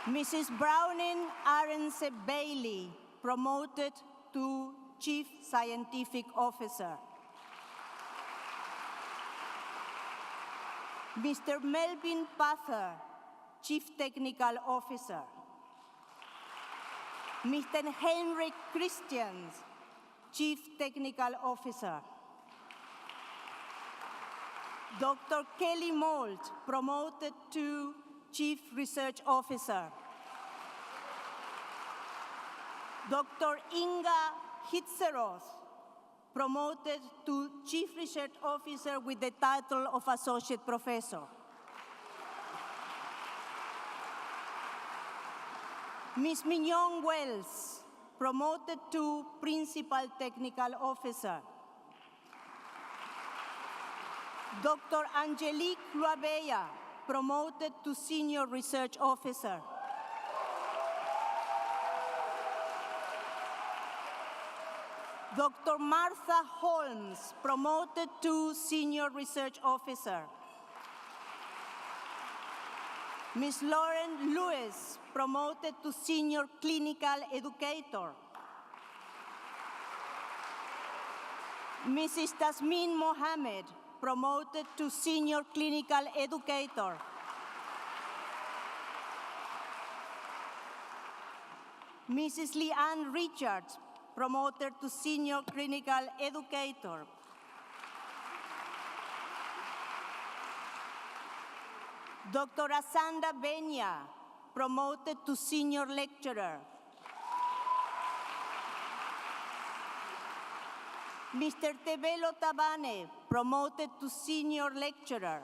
Mrs. Browning Arence Bailey, promoted to Chief Scientific Officer. Mr. Melvin Pfeiffer, Chief Technical Officer. Mr. Henrik Christians, Chief Technical Officer. Dr. Kelly Moult, promoted to Chief Research Officer. Dr. Inga Hitzeroth, promoted to Chief Research Officer with the title of Associate Professor. Ms. Mignon Wells, promoted to Principal Technical Officer. Dr. Angelique Luabella, promoted to Senior Research Officer. Dr. Martha Holmes, promoted to Senior Research Officer. Ms. Lauren Lewis, promoted to Senior Clinical Educator. Mrs. Tasmin Mohammed, promoted to Senior Clinical Educator. Mrs. Leanne Richards, promoted to Senior Clinical Educator. Dr. Asanda Benya, promoted to Senior Lecturer. Mr. Tebelo Tabane, promoted to Senior Lecturer.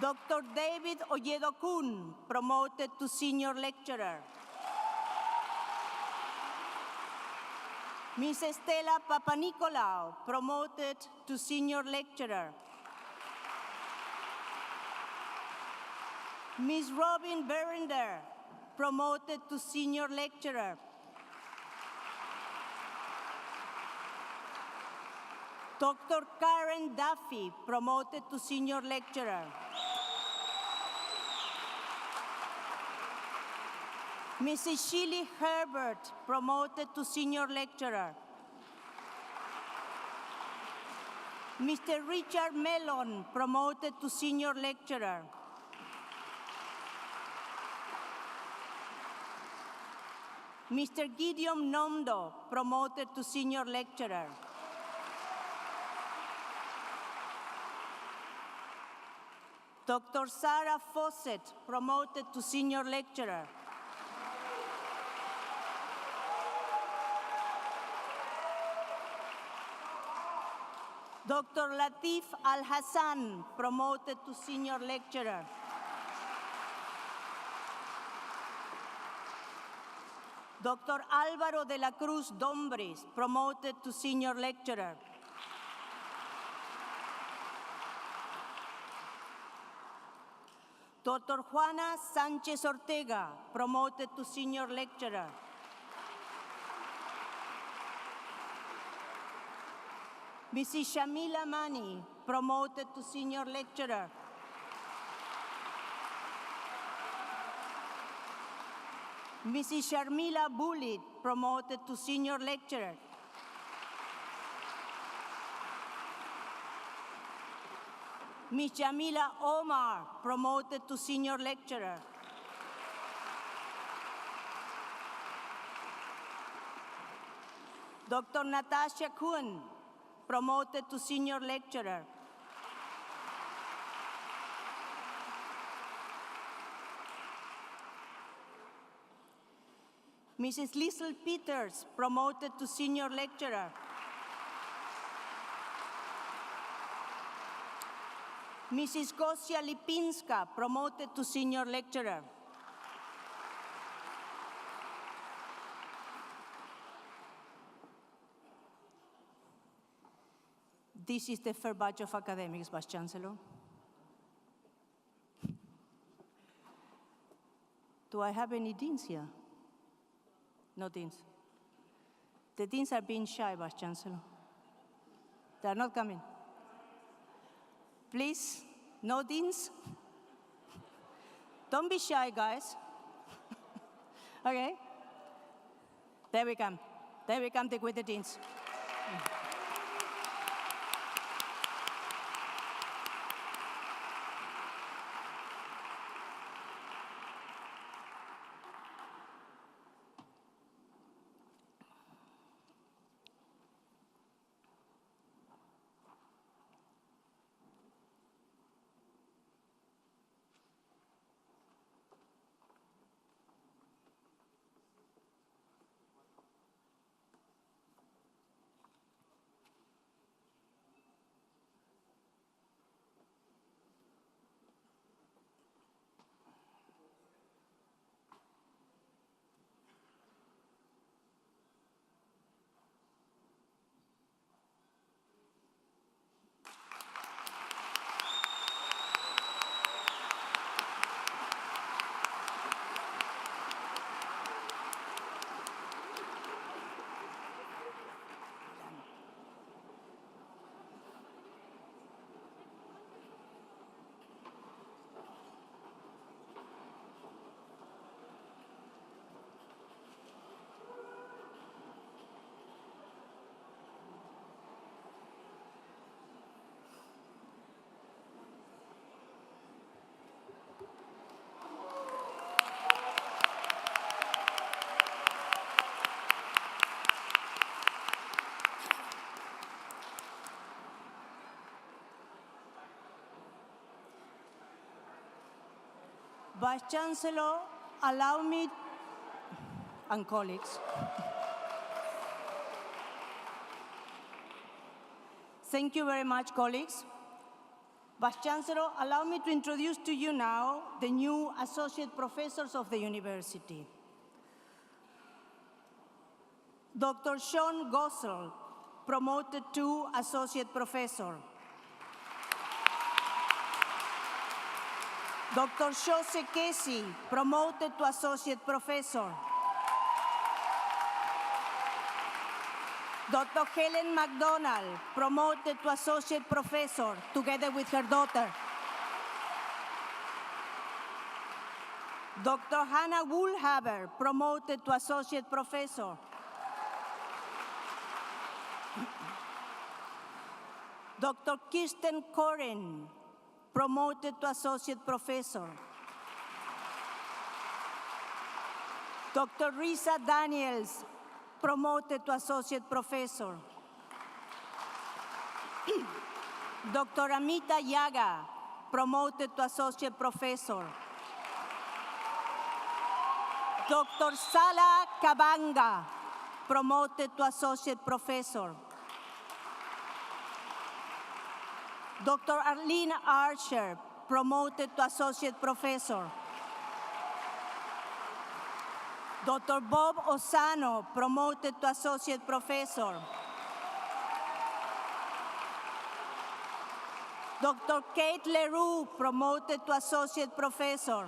Dr. David Oyedokun, promoted to Senior Lecturer. Ms. Estela Papanikolaou, promoted to Senior Lecturer. Ms. Robin Berender, promoted to Senior Lecturer. Dr. Karen Duffy, promoted to Senior Lecturer. Mrs. Shirley Herbert, promoted to Senior Lecturer. Mr. Richard Mellon, promoted to Senior Lecturer. Mr. Gideon Nomdo, promoted to Senior Lecturer. Dr. Sarah Fawcett, promoted to Senior Lecturer. Dr. Latif Al-Hassan, promoted to Senior Lecturer. Dr. Álvaro de la Cruz Dombres, promoted to Senior Lecturer. Dr. Juana Sánchez Ortega, promoted to Senior Lecturer. Mrs. Shamila Mani, promoted to Senior Lecturer. Mrs. Sharmila Bullitt, promoted to Senior Lecturer. Ms. Jamila Omar, promoted to Senior Lecturer. Dr. Natasha Kuhn, promoted to Senior Lecturer. Mrs. Liesl Peters, promoted to Senior Lecturer. Mrs. Gosia Lipinska, promoted to senior lecturer. This is the fair batch of academics, Vice-Chancellor. Do I have any deans here? No deans. The deans are being shy, Vice-Chancellor. They are not coming. Please, no deans? Don't be shy, guys. Okay? There we come. There we come with the deans. Vice-Chancellor, allow me, and colleagues. Thank you very much, colleagues. Vice-Chancellor, allow me to introduce to you now the new associate professors of the university. Dr. Sean Gossel, promoted to associate professor. Dr. Jose Casey, promoted to associate professor. Dr. Helen McDonald, promoted to associate professor, together with her daughter. Dr. Hannah Woolhaber, promoted to associate professor. Dr. Kirsten Koren, promoted to associate professor. Dr. Risa Daniels, promoted to associate professor. Dr. Amita Yaga, promoted to associate professor. Dr. Sala Kabanga, promoted to associate professor. Dr. Arlene Archer, promoted to associate professor. Dr. Bob Osano, promoted to associate professor. Dr. Kate Leroux, promoted to associate professor.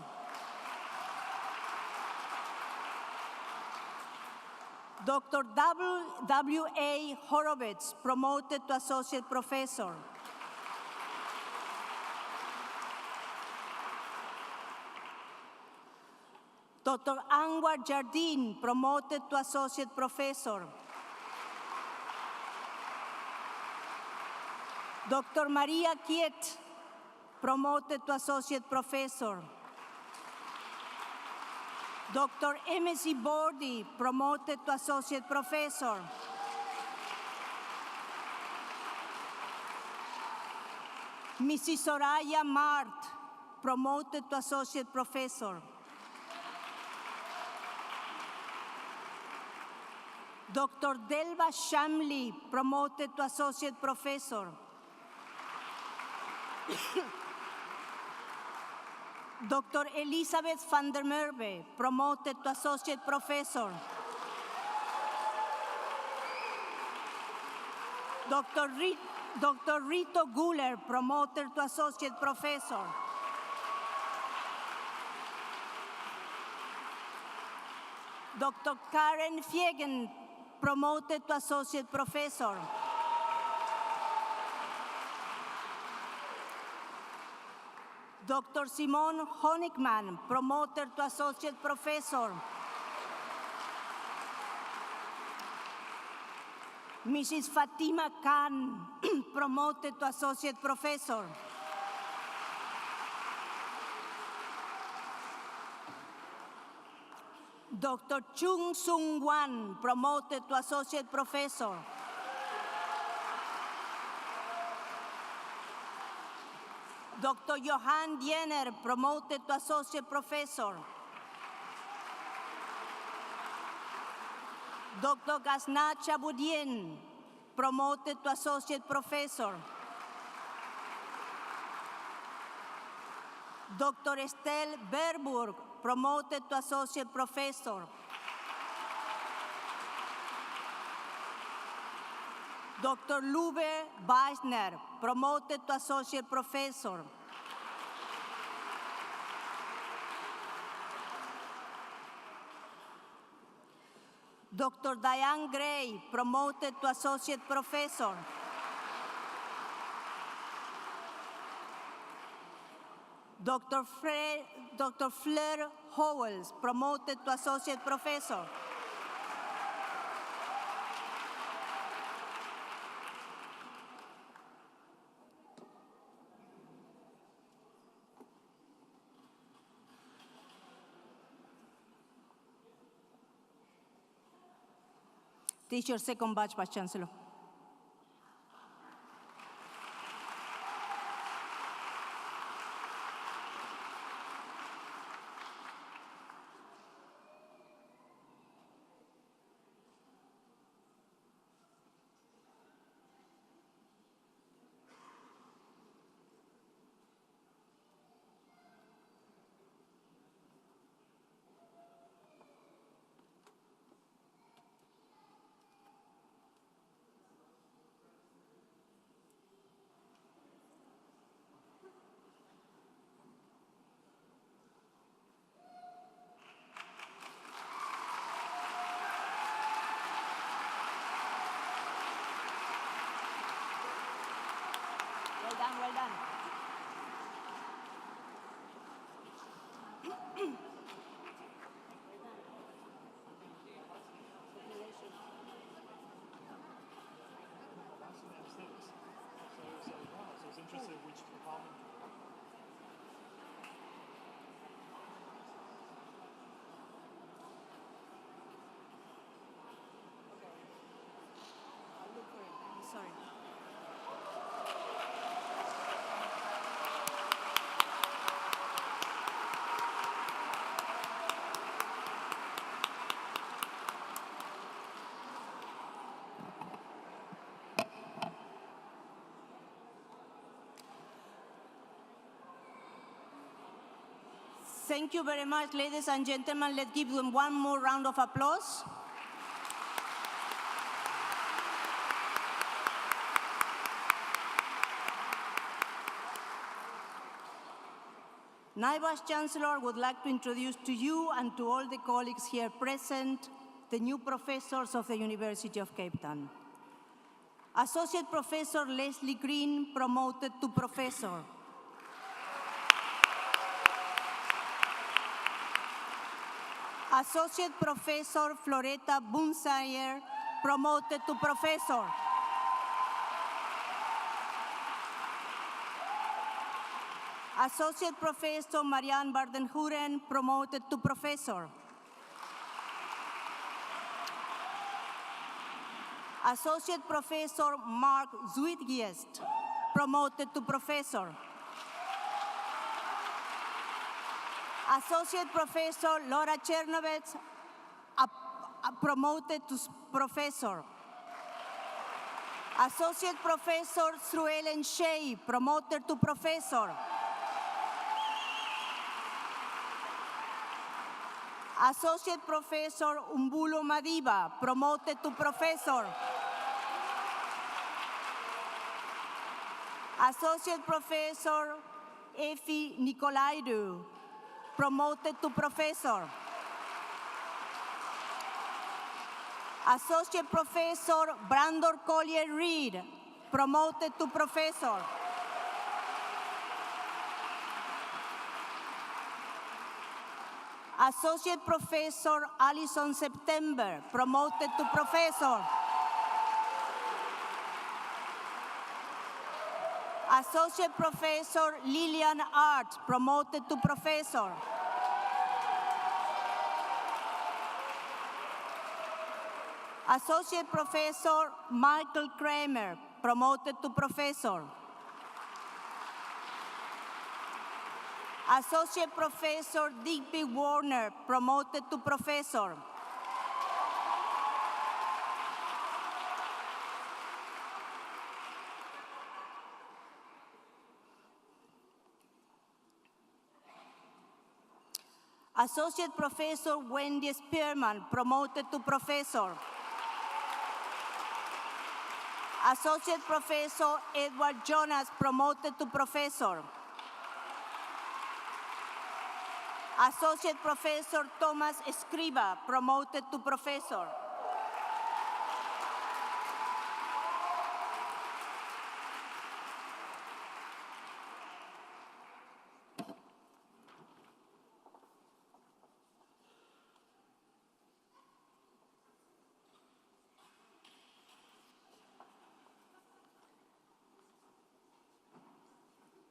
Dr. W.A. Horowitz, promoted to associate professor. Dr. Anwar Jardine, promoted to associate professor. Dr. Maria Kiet, promoted to associate professor. Dr. M.S.C. Bordi, promoted to associate professor. Mrs. Soraya Mart, promoted to associate professor. Dr. Delva Shamli, promoted to associate professor. Dr. Elizabeth van der Merwe, promoted to associate professor. Dr. Rito Guller, promoted to associate professor. Dr. Karen Fiegen, promoted to associate professor. Dr. Simone Honigman, promoted to associate professor. Mrs. Fatima Khan, promoted to associate professor. Dr. Chung Sung Wan, promoted to associate professor. Dr. Johan Diener, promoted to associate professor. Dr. Gasnat Chaboudien, promoted to associate professor. Dr. Estelle Berburg, promoted to associate professor. Dr. Lube Weisner, promoted to associate professor. Dr. Diane Gray, promoted to associate professor. Dr. Fleur Howells, promoted to associate professor. This is your second batch, Vice-Chancellor. Well done. Sorry. Thank you very much, ladies and gentlemen. Let's give them one more round of applause. Now, Vice-Chancellor, would like to introduce to you and to all the colleagues here present the new professors of the University of Cape Town. Associate Professor Leslie Green, promoted to professor. Associate Professor Floretta Bunsayer, promoted to professor. Associate Professor Marianne Bardenhuren, promoted to professor. Associate Professor Mark Zuidgiest, promoted to professor. Associate Professor Laura Chernovets, promoted to professor. Associate Professor Sue Ellen Shea, promoted to professor. Associate Professor Umbulo Madiba, promoted to Professor. Associate Professor Efi Nicolaidou, promoted to Professor. Associate Professor Brandon Collier Reed, promoted to Professor. Associate Professor Alison September, promoted to Professor. Associate Professor Lillian Art, promoted to Professor. Associate Professor Michael Kramer, promoted to Professor. Associate Professor Digby Warner, promoted to Professor. Associate Professor Wendy Spearman, promoted to Professor. Associate Professor Edward Jonas, promoted to Professor. Associate Professor Thomas Escriba, promoted to Professor.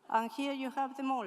And here you have them all.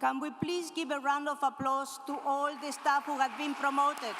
Can we please give a round of applause to all the staff who have been promoted?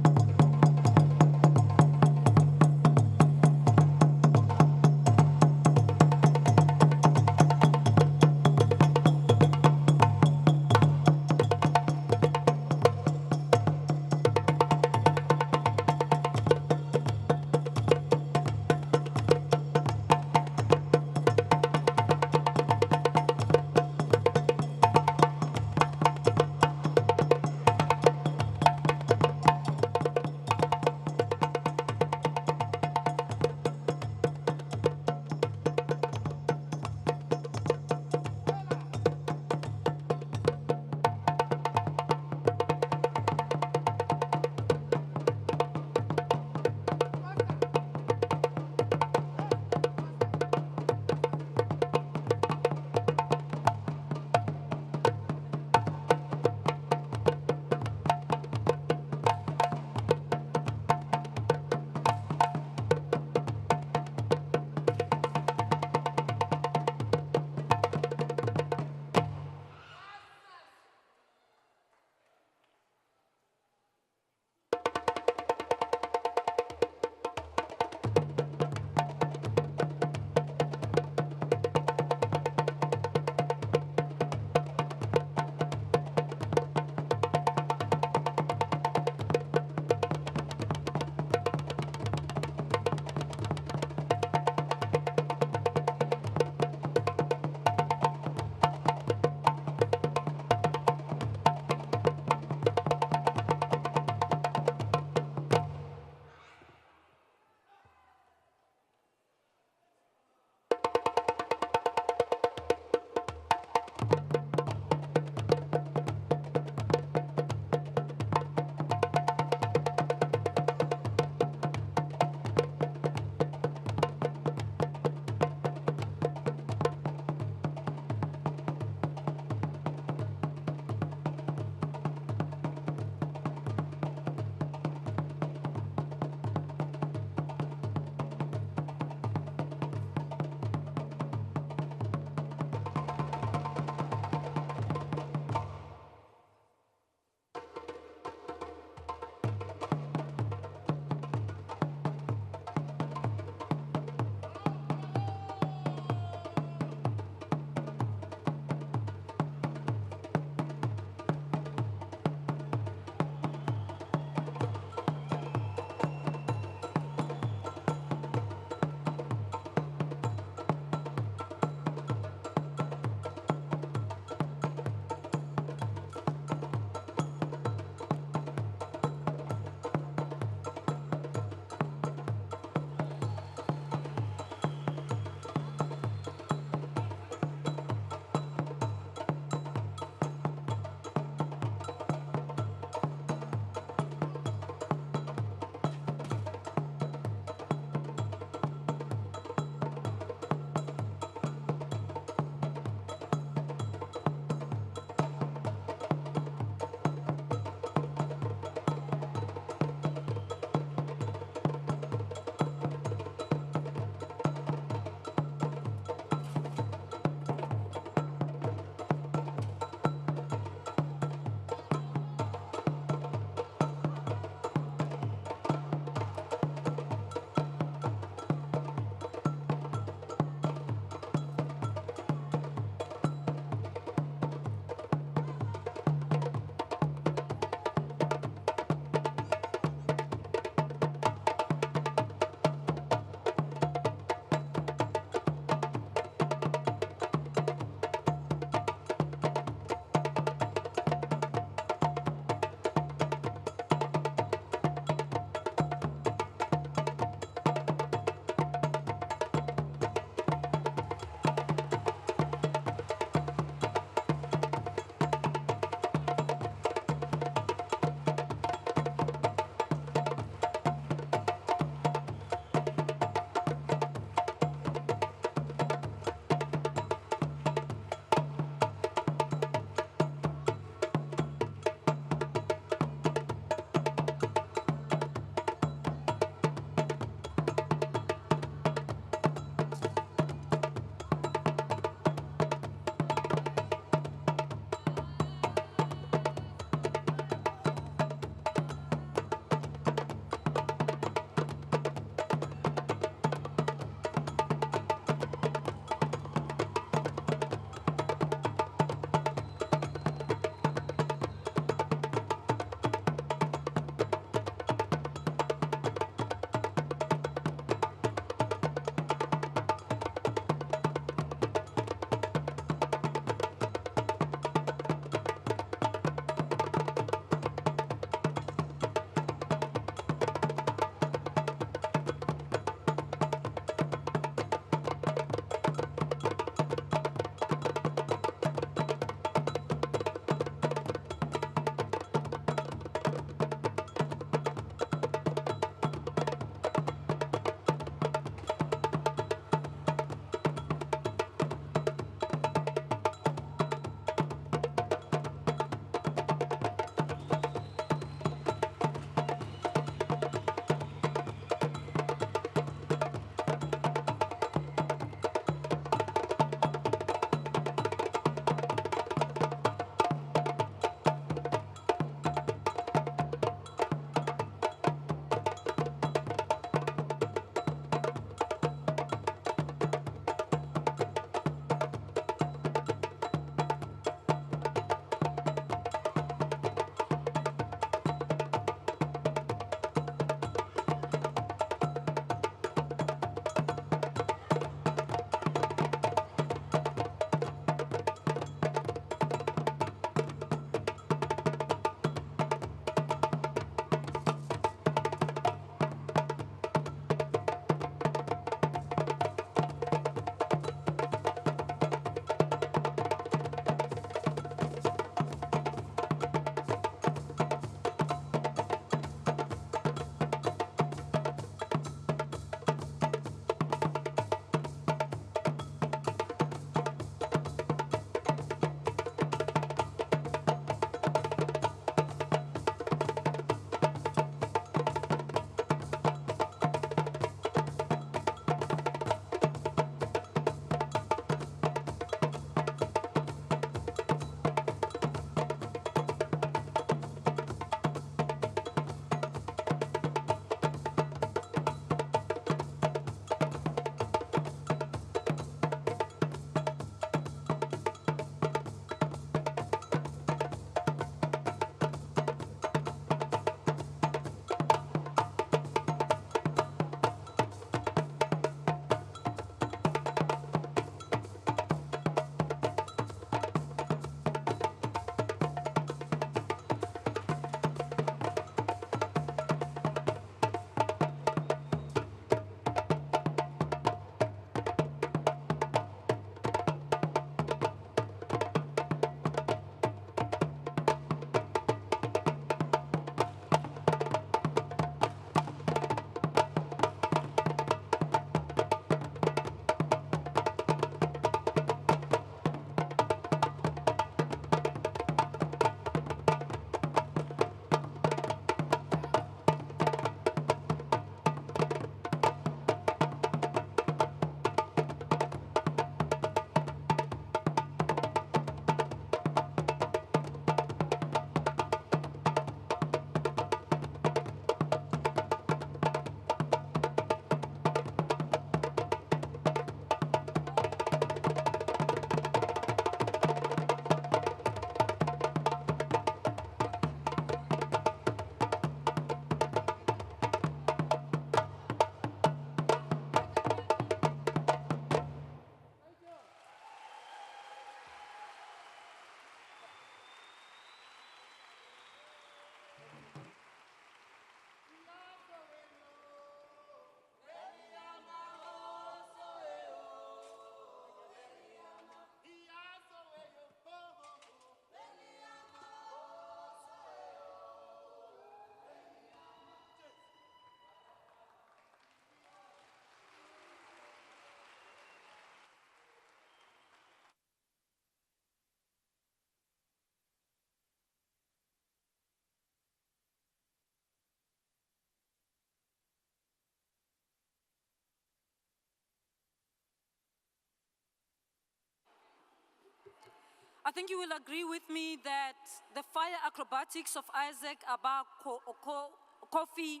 I think you will agree with me that the fire acrobatics of Isaac Abba Kofi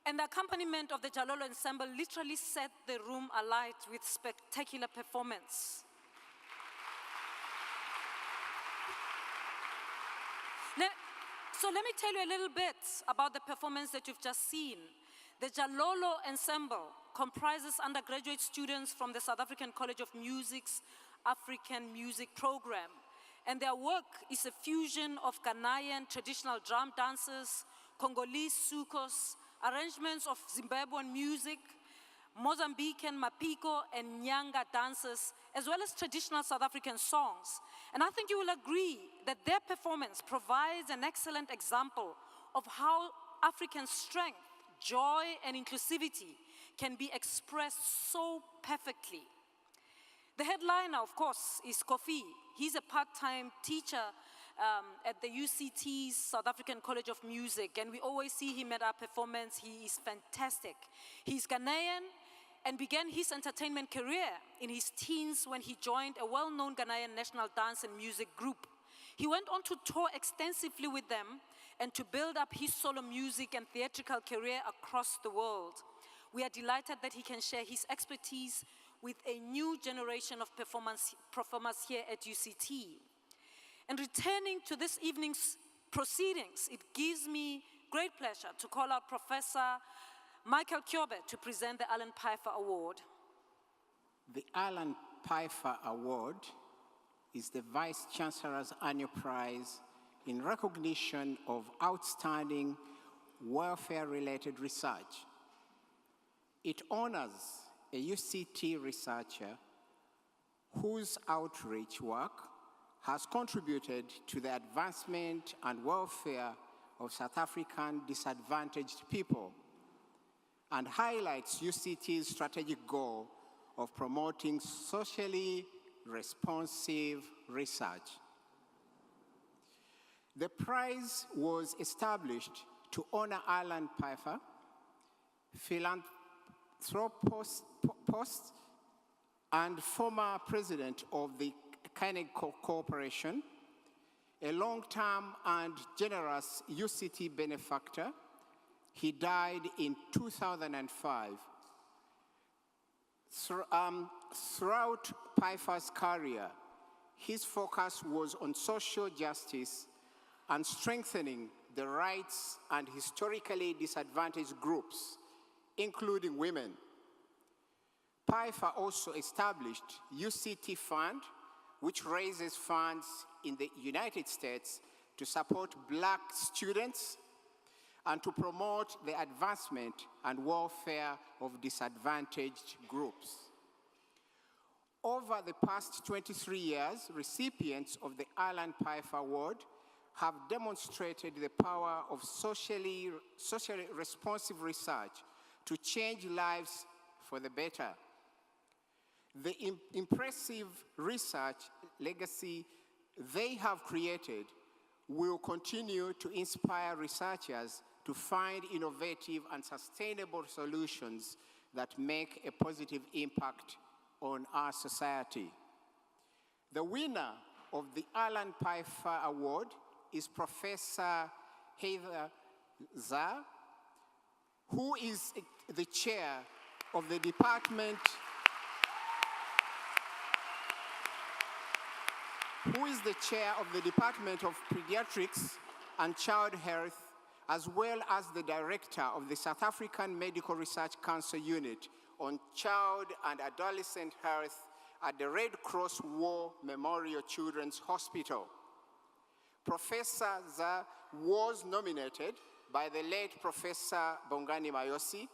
and the accompaniment of the Jalolo Ensemble literally set the room alight with spectacular performance. So let me tell you a little bit about the performance that you've just seen. The Jalolo Ensemble comprises undergraduate students from the South African College of Music's African Music Program. And their work is a fusion of Ghanaian traditional drum dances, Congolese soukous, arrangements of Zimbabwean music, Mozambican mapiko and nyanga dances, as well as traditional South African songs. And I think you will agree that their performance provides an excellent example of how African strength, joy, and inclusivity can be expressed so perfectly. The headliner, of course, is Kofi. He's a part-time teacher at the UCT's South African College of Music, and we always see him at our performance. He is fantastic. He's Ghanaian and began his entertainment career in his teens when he joined a well-known Ghanaian national dance and music group. He went on to tour extensively with them and to build up his solo music and theatrical career across the world. We are delighted that he can share his expertise with a new generation of performers here at UCT. And returning to this evening's proceedings, it gives me great pleasure to call out Professor Michael Kyobe to present the Alan Pifer Award. The Alan Pifer Award is the Vice-Chancellor's annual prize in recognition of outstanding welfare-related research. It honors a UCT researcher whose outreach work has contributed to the advancement and welfare of South African disadvantaged people and highlights UCT's strategic goal of promoting socially responsive research. The prize was established to honor Alan Pifer, philanthropist and former president of the Carnegie Corporation, a long-term and generous UCT benefactor. He died in 2005. Throughout Pfeiffer's career, his focus was on social justice and strengthening the rights and historically disadvantaged groups, including women. Pfeiffer also established UCT Fund, which raises funds in the United States to support Black students and to promote the advancement and welfare of disadvantaged groups. Over the past 23 years, recipients of the Alan Pifer Award have demonstrated the power of socially responsive research to change lives for the better. The impressive research legacy they have created will continue to inspire researchers to find innovative and sustainable solutions that make a positive impact on our society. The winner of the Alan Pifer Award is Professor Heather Zah, who is the chair of the Department of Pediatrics and Child Health, as well as the director of the South African Medical Research Council Unit on Child and Adolescent Health at the Red Cross War Memorial Children's Hospital. Professor Zah was nominated by the late Professor Bongani Mayosi,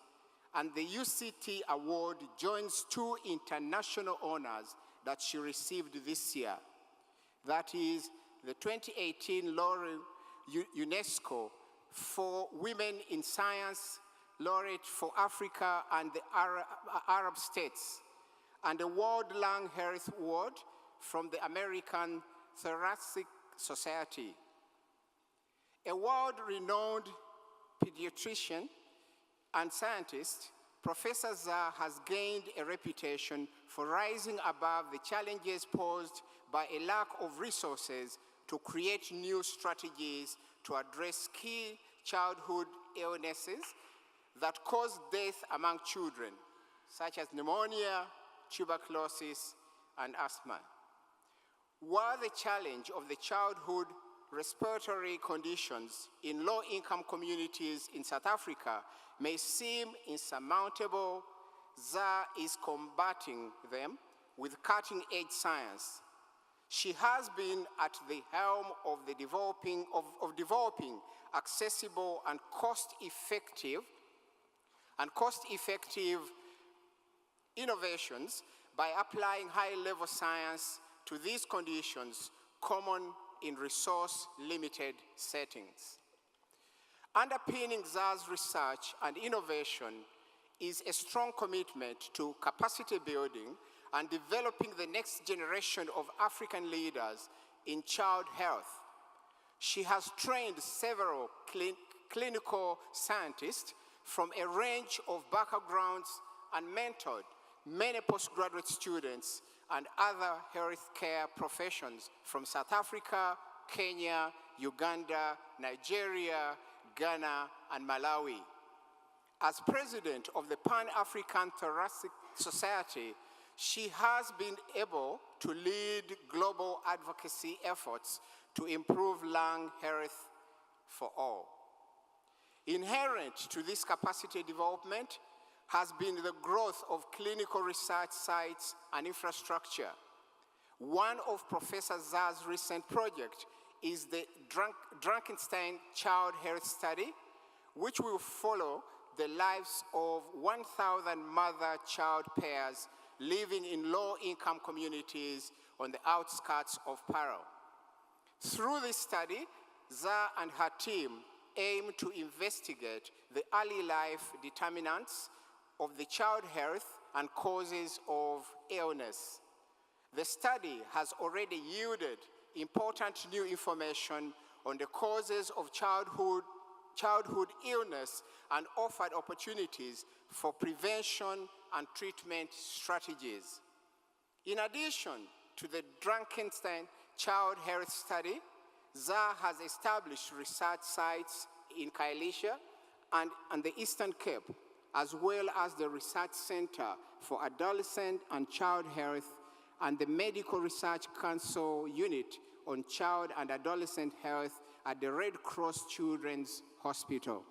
and the UCT Award joins two international honors that she received this year. That is the 2018 Laureate UNESCO for Women in Science, Laureate for Africa and the Arab States, and the World Lung Health Award from the American Thoracic Society. A world-renowned pediatrician and scientist, Professor Zah has gained a reputation for rising above the challenges posed by a lack of resources to create new strategies to address key childhood illnesses that cause death among children, such as pneumonia, tuberculosis, and asthma. While the challenge of the childhood respiratory conditions in low-income communities in South Africa may seem insurmountable, Zah is combating them with cutting-edge science. She has been at the helm of developing accessible and cost-effective innovations by applying high-level science to these conditions common in resource-limited settings. Underpinning Zah's research and innovation is a strong commitment to capacity building and developing the next generation of African leaders in child health. She has trained several clinical scientists from a range of backgrounds and mentored many postgraduate students and other healthcare professions from South Africa, Kenya, Uganda, Nigeria, Ghana, and Malawi. As president of the Pan-African Thoracic Society, she has been able to lead global advocacy efforts to improve lung health for all. Inherent to this capacity development has been the growth of clinical research sites and infrastructure. One of Professor Zah's recent projects is the Frankenstein Child Health Study, which will follow the lives of 1,000 mother-child pairs living in low-income communities on the outskirts of Paro. Through this study, Zah and her team aim to investigate the early life determinants of the child health and causes of illness. The study has already yielded important new information on the causes of childhood illness and offered opportunities for prevention and treatment strategies. In addition to the Frankenstein Child Health Study, Zah has established research sites in Kailicha and the Eastern Cape, as well as the Research Center for Adolescent and Child Health and the Medical Research Council Unit on Child and Adolescent Health at the Red Cross Children's Hospital.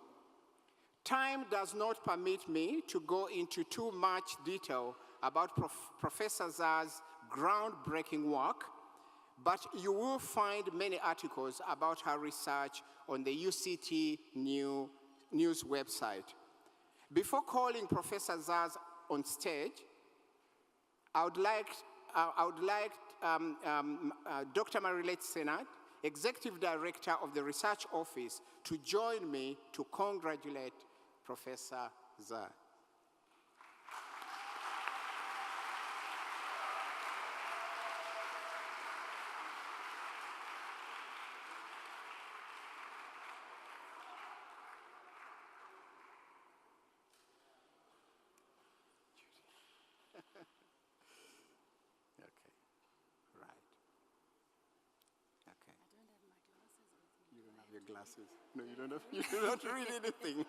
Time does not permit me to go into too much detail about Professor Zah's groundbreaking work, but you will find many articles about her research on the UCT news website. Before calling Professor Zah on stage, I would like Dr. Marilette Senat, Executive Director of the Research Office, to join me to congratulate Professor Zah. Glasses. No, you don't have, you do not read anything.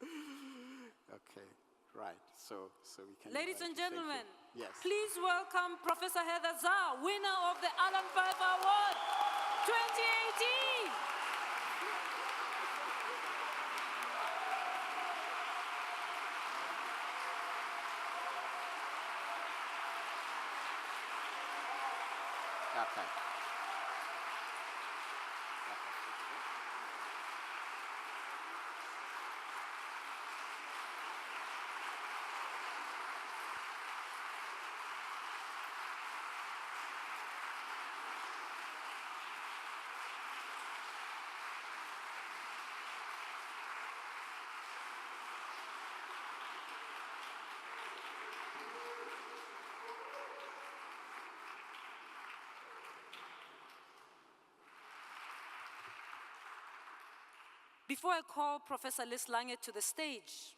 Okay, right. So we can. Ladies and gentlemen, yes, please welcome Professor Heather Zah, winner of the Alan Pifer Award 2018. Okay. Before I call Professor Liz Lange to the stage,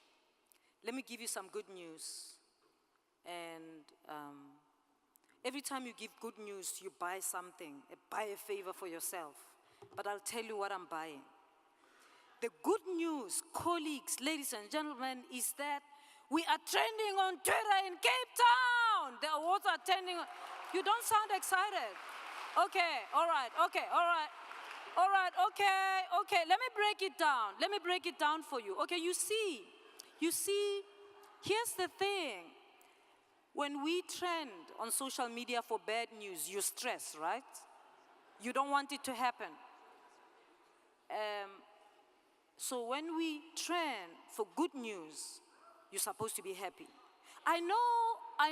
let me give you some good news. And every time you give good news, you buy something, buy a favor for yourself. But I'll tell you what I'm buying. The good news, colleagues, ladies and gentlemen, is that we are trending on Twitter in Cape Town. The awards are trending. You don't sound excited. Okay, all right, okay, all right. All right, okay, let me break it down. Let me break it down for you. Okay, you see, here's the thing. When we trend on social media for bad news, you stress, right? You don't want it to happen. So when we trend for good news, you're supposed to be happy. I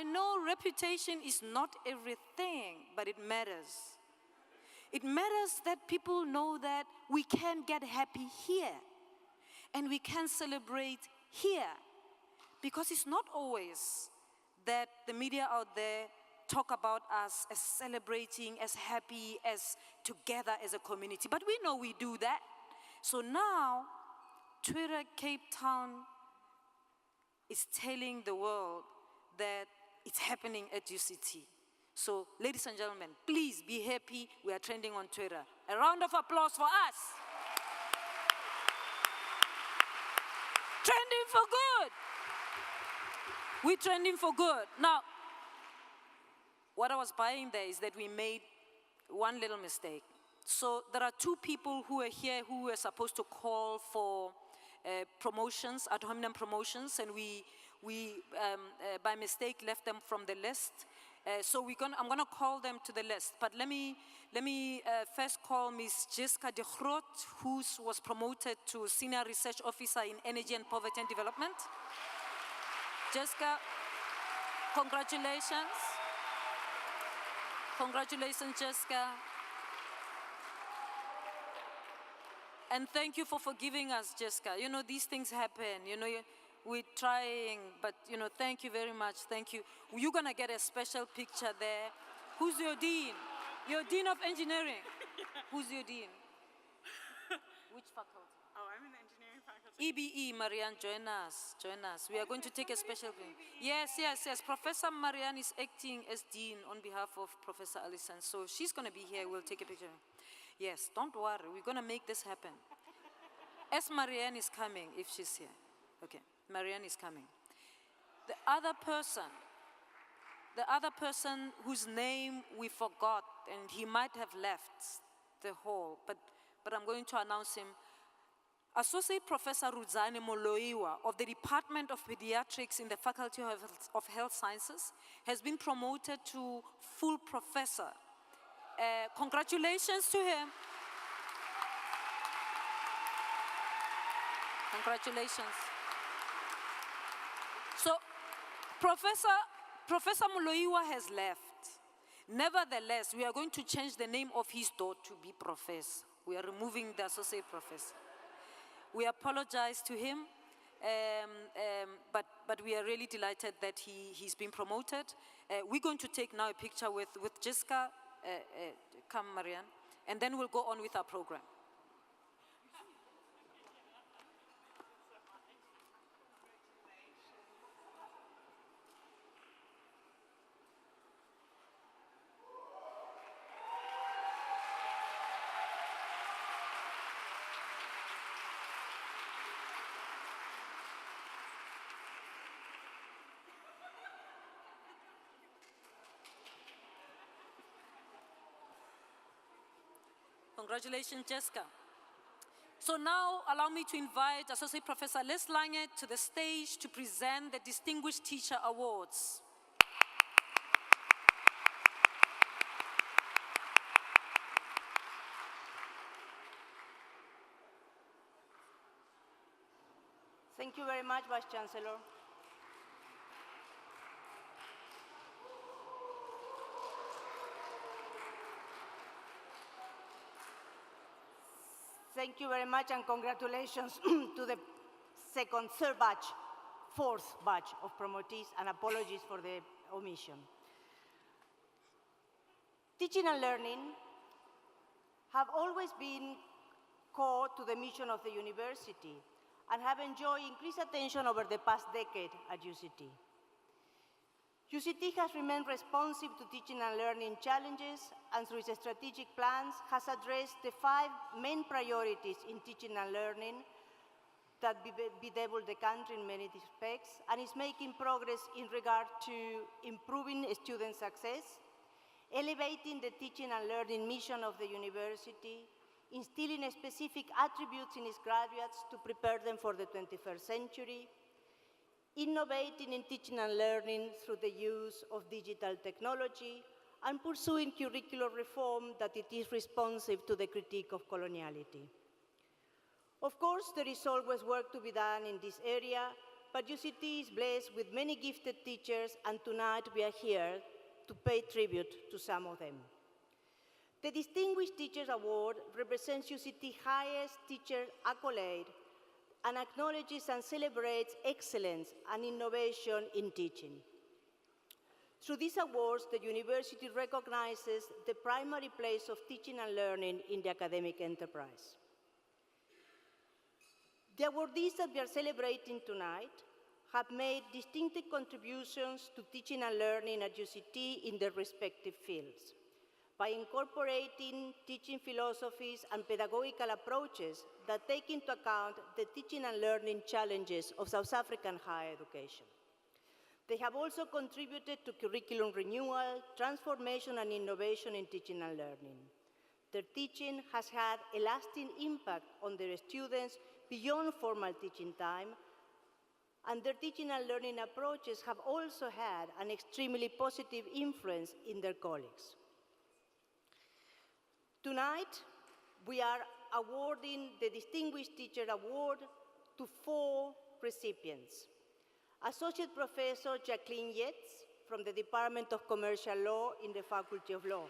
know reputation is not everything, but it matters. It matters that people know that we can get happy here and we can celebrate here, because it's not always that the media out there talk about us as celebrating, as happy, as together as a community. But we know we do that. So now, Twitter Cape Town is telling the world that it's happening at UCT. So, ladies and gentlemen, please be happy. We are trending on Twitter. A round of applause for us. Trending for good. We're trending for good. Now, what I was buying there is that we made one little mistake. So there are two people who are here who were supposed to call for promotions, ad hominem promotions, and we by mistake left them from the list. So I'm gonna call them to the list. But let me first call Ms. Jessica de Groot, who was promoted to Senior Research Officer in Energy and Poverty and Development. Jessica, congratulations. Congratulations, Jessica. And thank you for forgiving us, Jessica. You know, these things happen. You know, we're trying, but, you know, thank you very much. Thank you. You're going to get a special picture there. Who's your dean? Your dean of engineering. Who's your dean? Which faculty? Oh, I'm in the engineering faculty. EBE, Marianne, join us. Join us. We are going to take a special thing. Yes. Professor Marianne is acting as dean on behalf of Professor Allison. So she's going to be here. We'll take a picture. Yes, don't worry. We're going to make this happen. As Marianne is coming, if she's here. Okay, Marianne is coming. The other person whose name we forgot, and he might have left the hall, but I'm going to announce him. Associate Professor Rudzane Moloiwa of the Department of Pediatrics in the Faculty of Health Sciences has been promoted to full professor. Congratulations to him. Congratulations. So, Professor Moloiwa has left. Nevertheless, we are going to change the name of his door to be Professor. We are removing the associate professor. We apologize to him, but we are really delighted that he's been promoted. We're going to take now a picture with Jessica. Come, Marianne, and then we'll go on with our program. Congratulations, Jessica. So now, allow me to invite Associate Professor Les Lange to the stage to present the Distinguished Teacher Awards. Thank you very much, Vice-Chancellor. Thank you very much, and congratulations to the fourth batch of promotees, and apologies for the omission. Teaching and learning have always been core to the mission of the university, and have enjoyed increased attention over the past decade at UCT. UCT has remained responsive to teaching and learning challenges, and through its strategic plans has addressed the 5 main priorities in teaching and learning that bedevil the country in many respects, and is making progress in regard to improving student success, elevating the teaching and learning mission of the university, instilling specific attributes in its graduates to prepare them for the 21st century, innovating in teaching and learning through the use of digital technology, and pursuing curricular reform that it is responsive to the critique of coloniality. Of course, there is always work to be done in this area, but UCT is blessed with many gifted teachers, and tonight we are here to pay tribute to some of them. The Distinguished Teachers Award represents UCT's highest teacher accolade and acknowledges and celebrates excellence and innovation in teaching. Through these awards, the university recognizes the primary place of teaching and learning in the academic enterprise. The awardees that we are celebrating tonight have made distinctive contributions to teaching and learning at UCT in their respective fields by incorporating teaching philosophies and pedagogical approaches that take into account the teaching and learning challenges of South African higher education. They have also contributed to curriculum renewal, transformation, and innovation in teaching and learning. Their teaching has had a lasting impact on their students beyond formal teaching time, and their teaching and learning approaches have also had an extremely positive influence in their colleagues. Tonight, we are awarding the Distinguished Teacher Award to 4 recipients. Associate Professor Jacqueline Yates from the Department of Commercial Law in the Faculty of Law.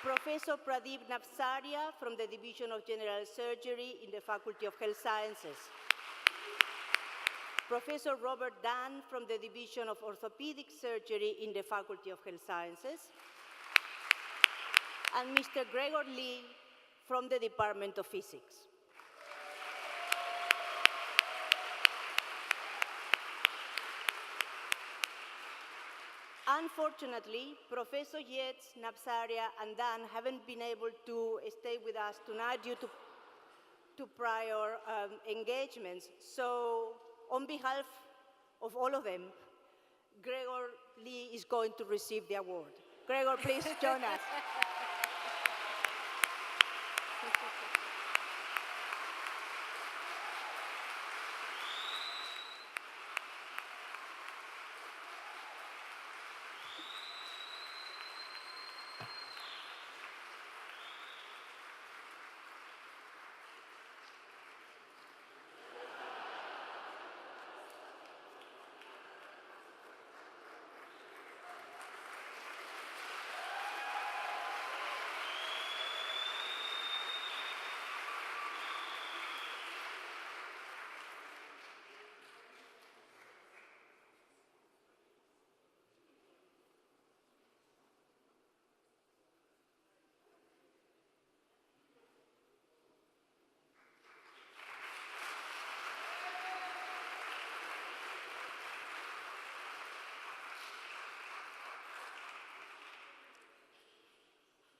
Professor Pradeep Navsaria from the Division of General Surgery in the Faculty of Health Sciences. Professor Robert Dunn from the Division of Orthopedic Surgery in the Faculty of Health Sciences. And Mr. Gregor Lee from the Department of Physics. Unfortunately, Professor Yates, Navsaria, and Dan haven't been able to stay with us tonight due to prior engagements. So, on behalf of all of them, Gregor Lee is going to receive the award. Gregor, please join us.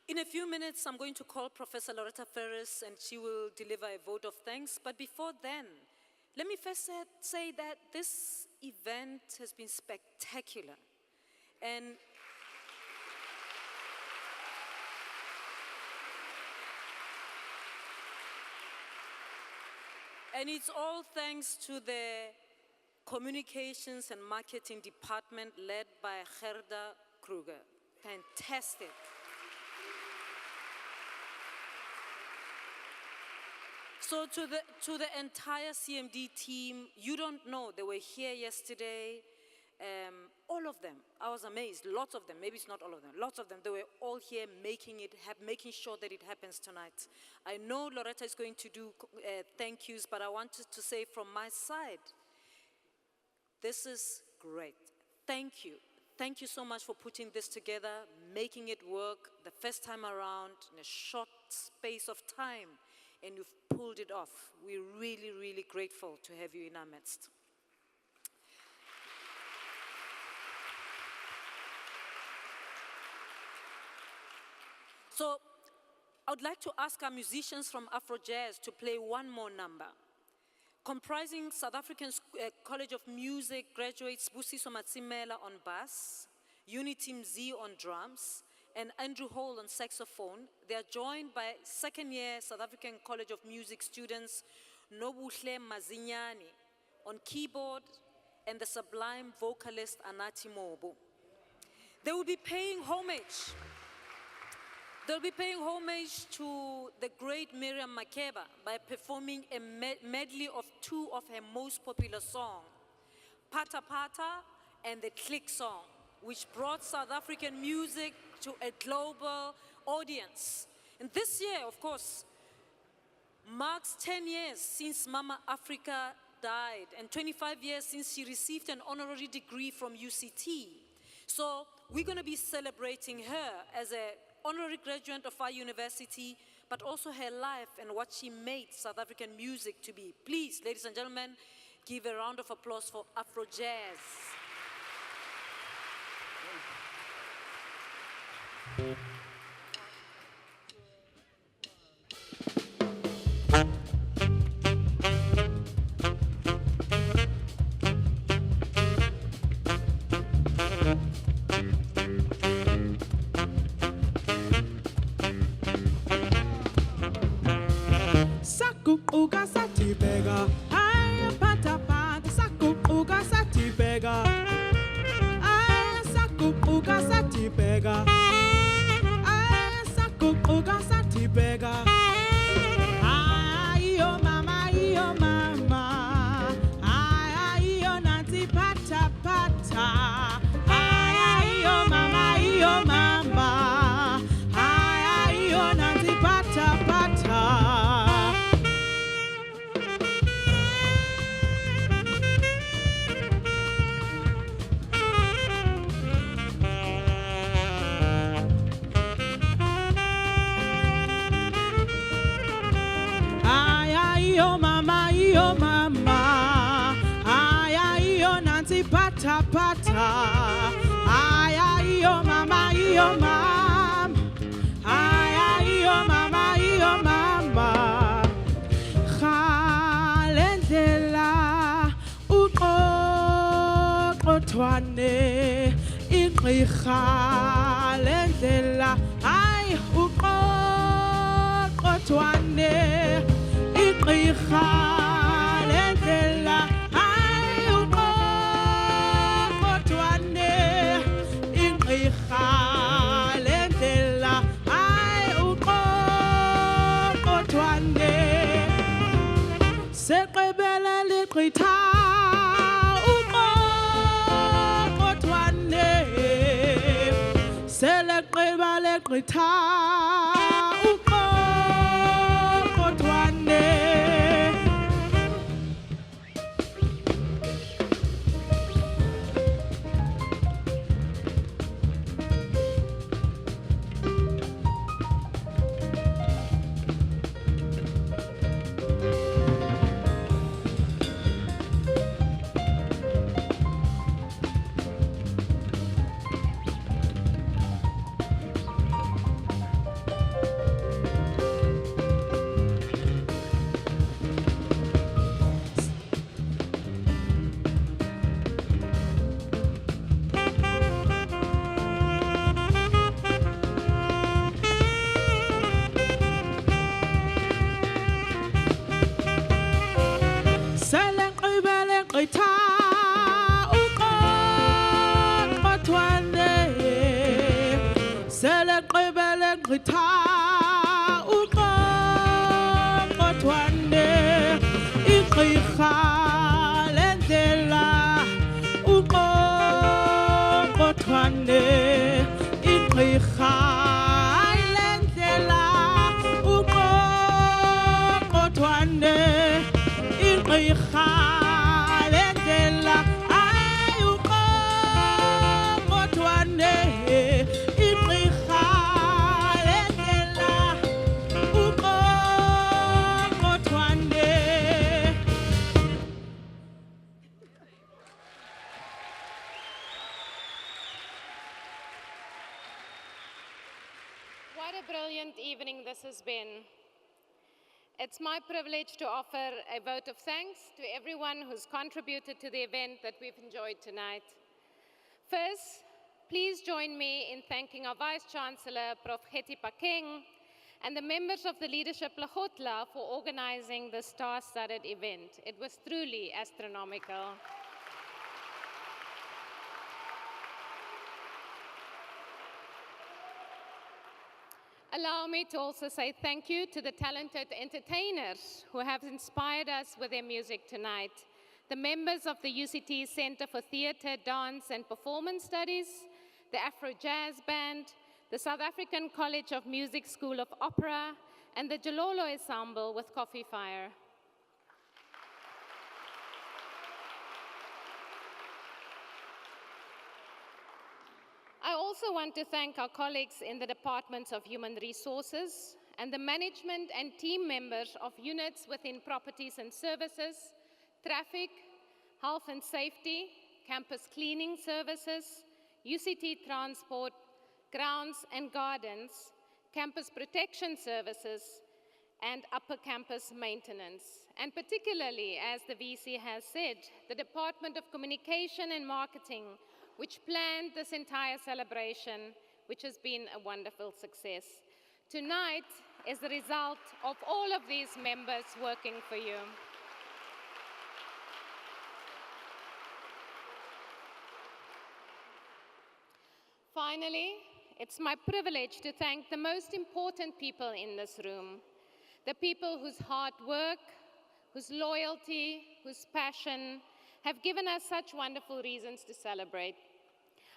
In a few minutes, I'm going to call Professor Loretta Ferris, and she will deliver a vote of thanks. But before then, let me first say that this event has been spectacular. And it's all thanks to the Communications and Marketing Department led by Gerda Kruger. Fantastic. So to the entire CMD team, you don't know, they were here yesterday, all of them. I was amazed, lots of them, maybe it's not all of them, lots of them, they were all here making sure that it happens tonight. I know Loretta is going to do thank yous, but I wanted to say from my side, this is great. Thank you. Thank you so much for putting this together, making it work the first time around in a short space of time. and you've pulled it off. We're really, really grateful to have you in our midst. So I would like to ask our musicians from Afro Jazz to play one more number. Comprising South African College of Music graduates Busiso Matsimela on bass, Unity Mzi on drums, and Andrew Hall on saxophone. They are joined by second-year South African College of Music students Nobuhle Mazinyani on keyboard and the sublime vocalist Anathi Mobu. They will be paying homage. They'll be paying homage to the great Miriam Makeba by performing a medley of two of her most popular songs, Pata Pata and the Click song, which brought South African music to a global audience. And this year, of course, marks 10 years since Mama Africa died and 25 years since she received an honorary degree from UCT. So we're going to be celebrating her as an honorary graduate of our university, but also her life and what she made South African music to be. Please, ladies and gentlemen, give a round of applause for Afro Jazz. Sakupuka satibega, ay pata pata. Sakupuka satibega, ay sakupuka satibega, ay sakupuka satibega. Ay yo mama, ay yo nanti pata pata. Ay yo mama, ay yo nanti pata pata. Pata pata, ay yo mama, ay yo mama, Khalendela uqoqothwane Khalendela ay uqoqothwane Khalendela. Khalendela ay uqoqothwane seqebele liqhitha uqoqothwane seleqeba leqhitha uqoqothwane. Khalendela uqoqothwane Khalendela uqoqothwane Khalendela ay uqoqothwane Khalendela uqoqothwane. brilliant evening this has been. It's my privilege to offer a vote of thanks to everyone who's contributed to the event that we've enjoyed tonight. First, please join me in thanking our Vice-Chancellor, Prof. Hetty Pakeng, and the members of the Leadership Lekgotla for organizing the star-studded event. It was truly astronomical. Allow me to also say thank you to the talented entertainers who have inspired us with their music tonight. The members of the UCT Center for Theatre, Dance and Performance Studies, the Afro Jazz Band, the South African College of Music School of Opera, and the Jololo Ensemble with Coffee Fire. I also want to thank our colleagues in the Departments of Human Resources and the management and team members of units within Properties and Services, Traffic, Health and Safety, Campus Cleaning Services, UCT Transport, Grounds and Gardens, Campus Protection Services, and Upper Campus Maintenance. And particularly, as the VC has said, the Department of Communication and Marketing, which planned this entire celebration, which has been a wonderful success. Tonight is the result of all of these members working for you. Finally, it's my privilege to thank the most important people in this room, the people whose hard work, whose loyalty, whose passion have given us such wonderful reasons to celebrate.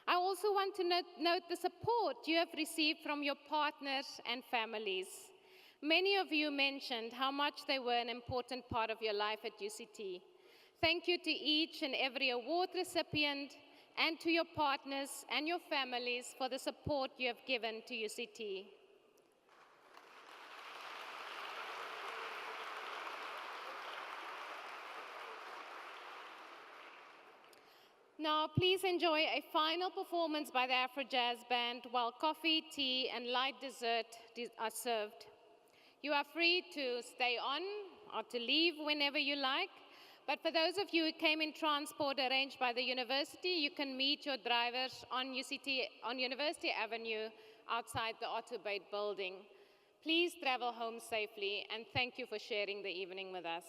I also want to note the support you have received from your partners and families. Many of you mentioned how much they were an important part of your life at UCT. Thank you to each and every award recipient and to your partners and your families for the support you have given to UCT. Now, please enjoy a final performance by the Afro Jazz Band while coffee, tea, and light dessert are served. You are free to stay on or to leave whenever you like, but for those of you who came in transport arranged by the university, you can meet your drivers on University Avenue outside the Autobate building. Please travel home safely, and thank you for sharing the evening with us.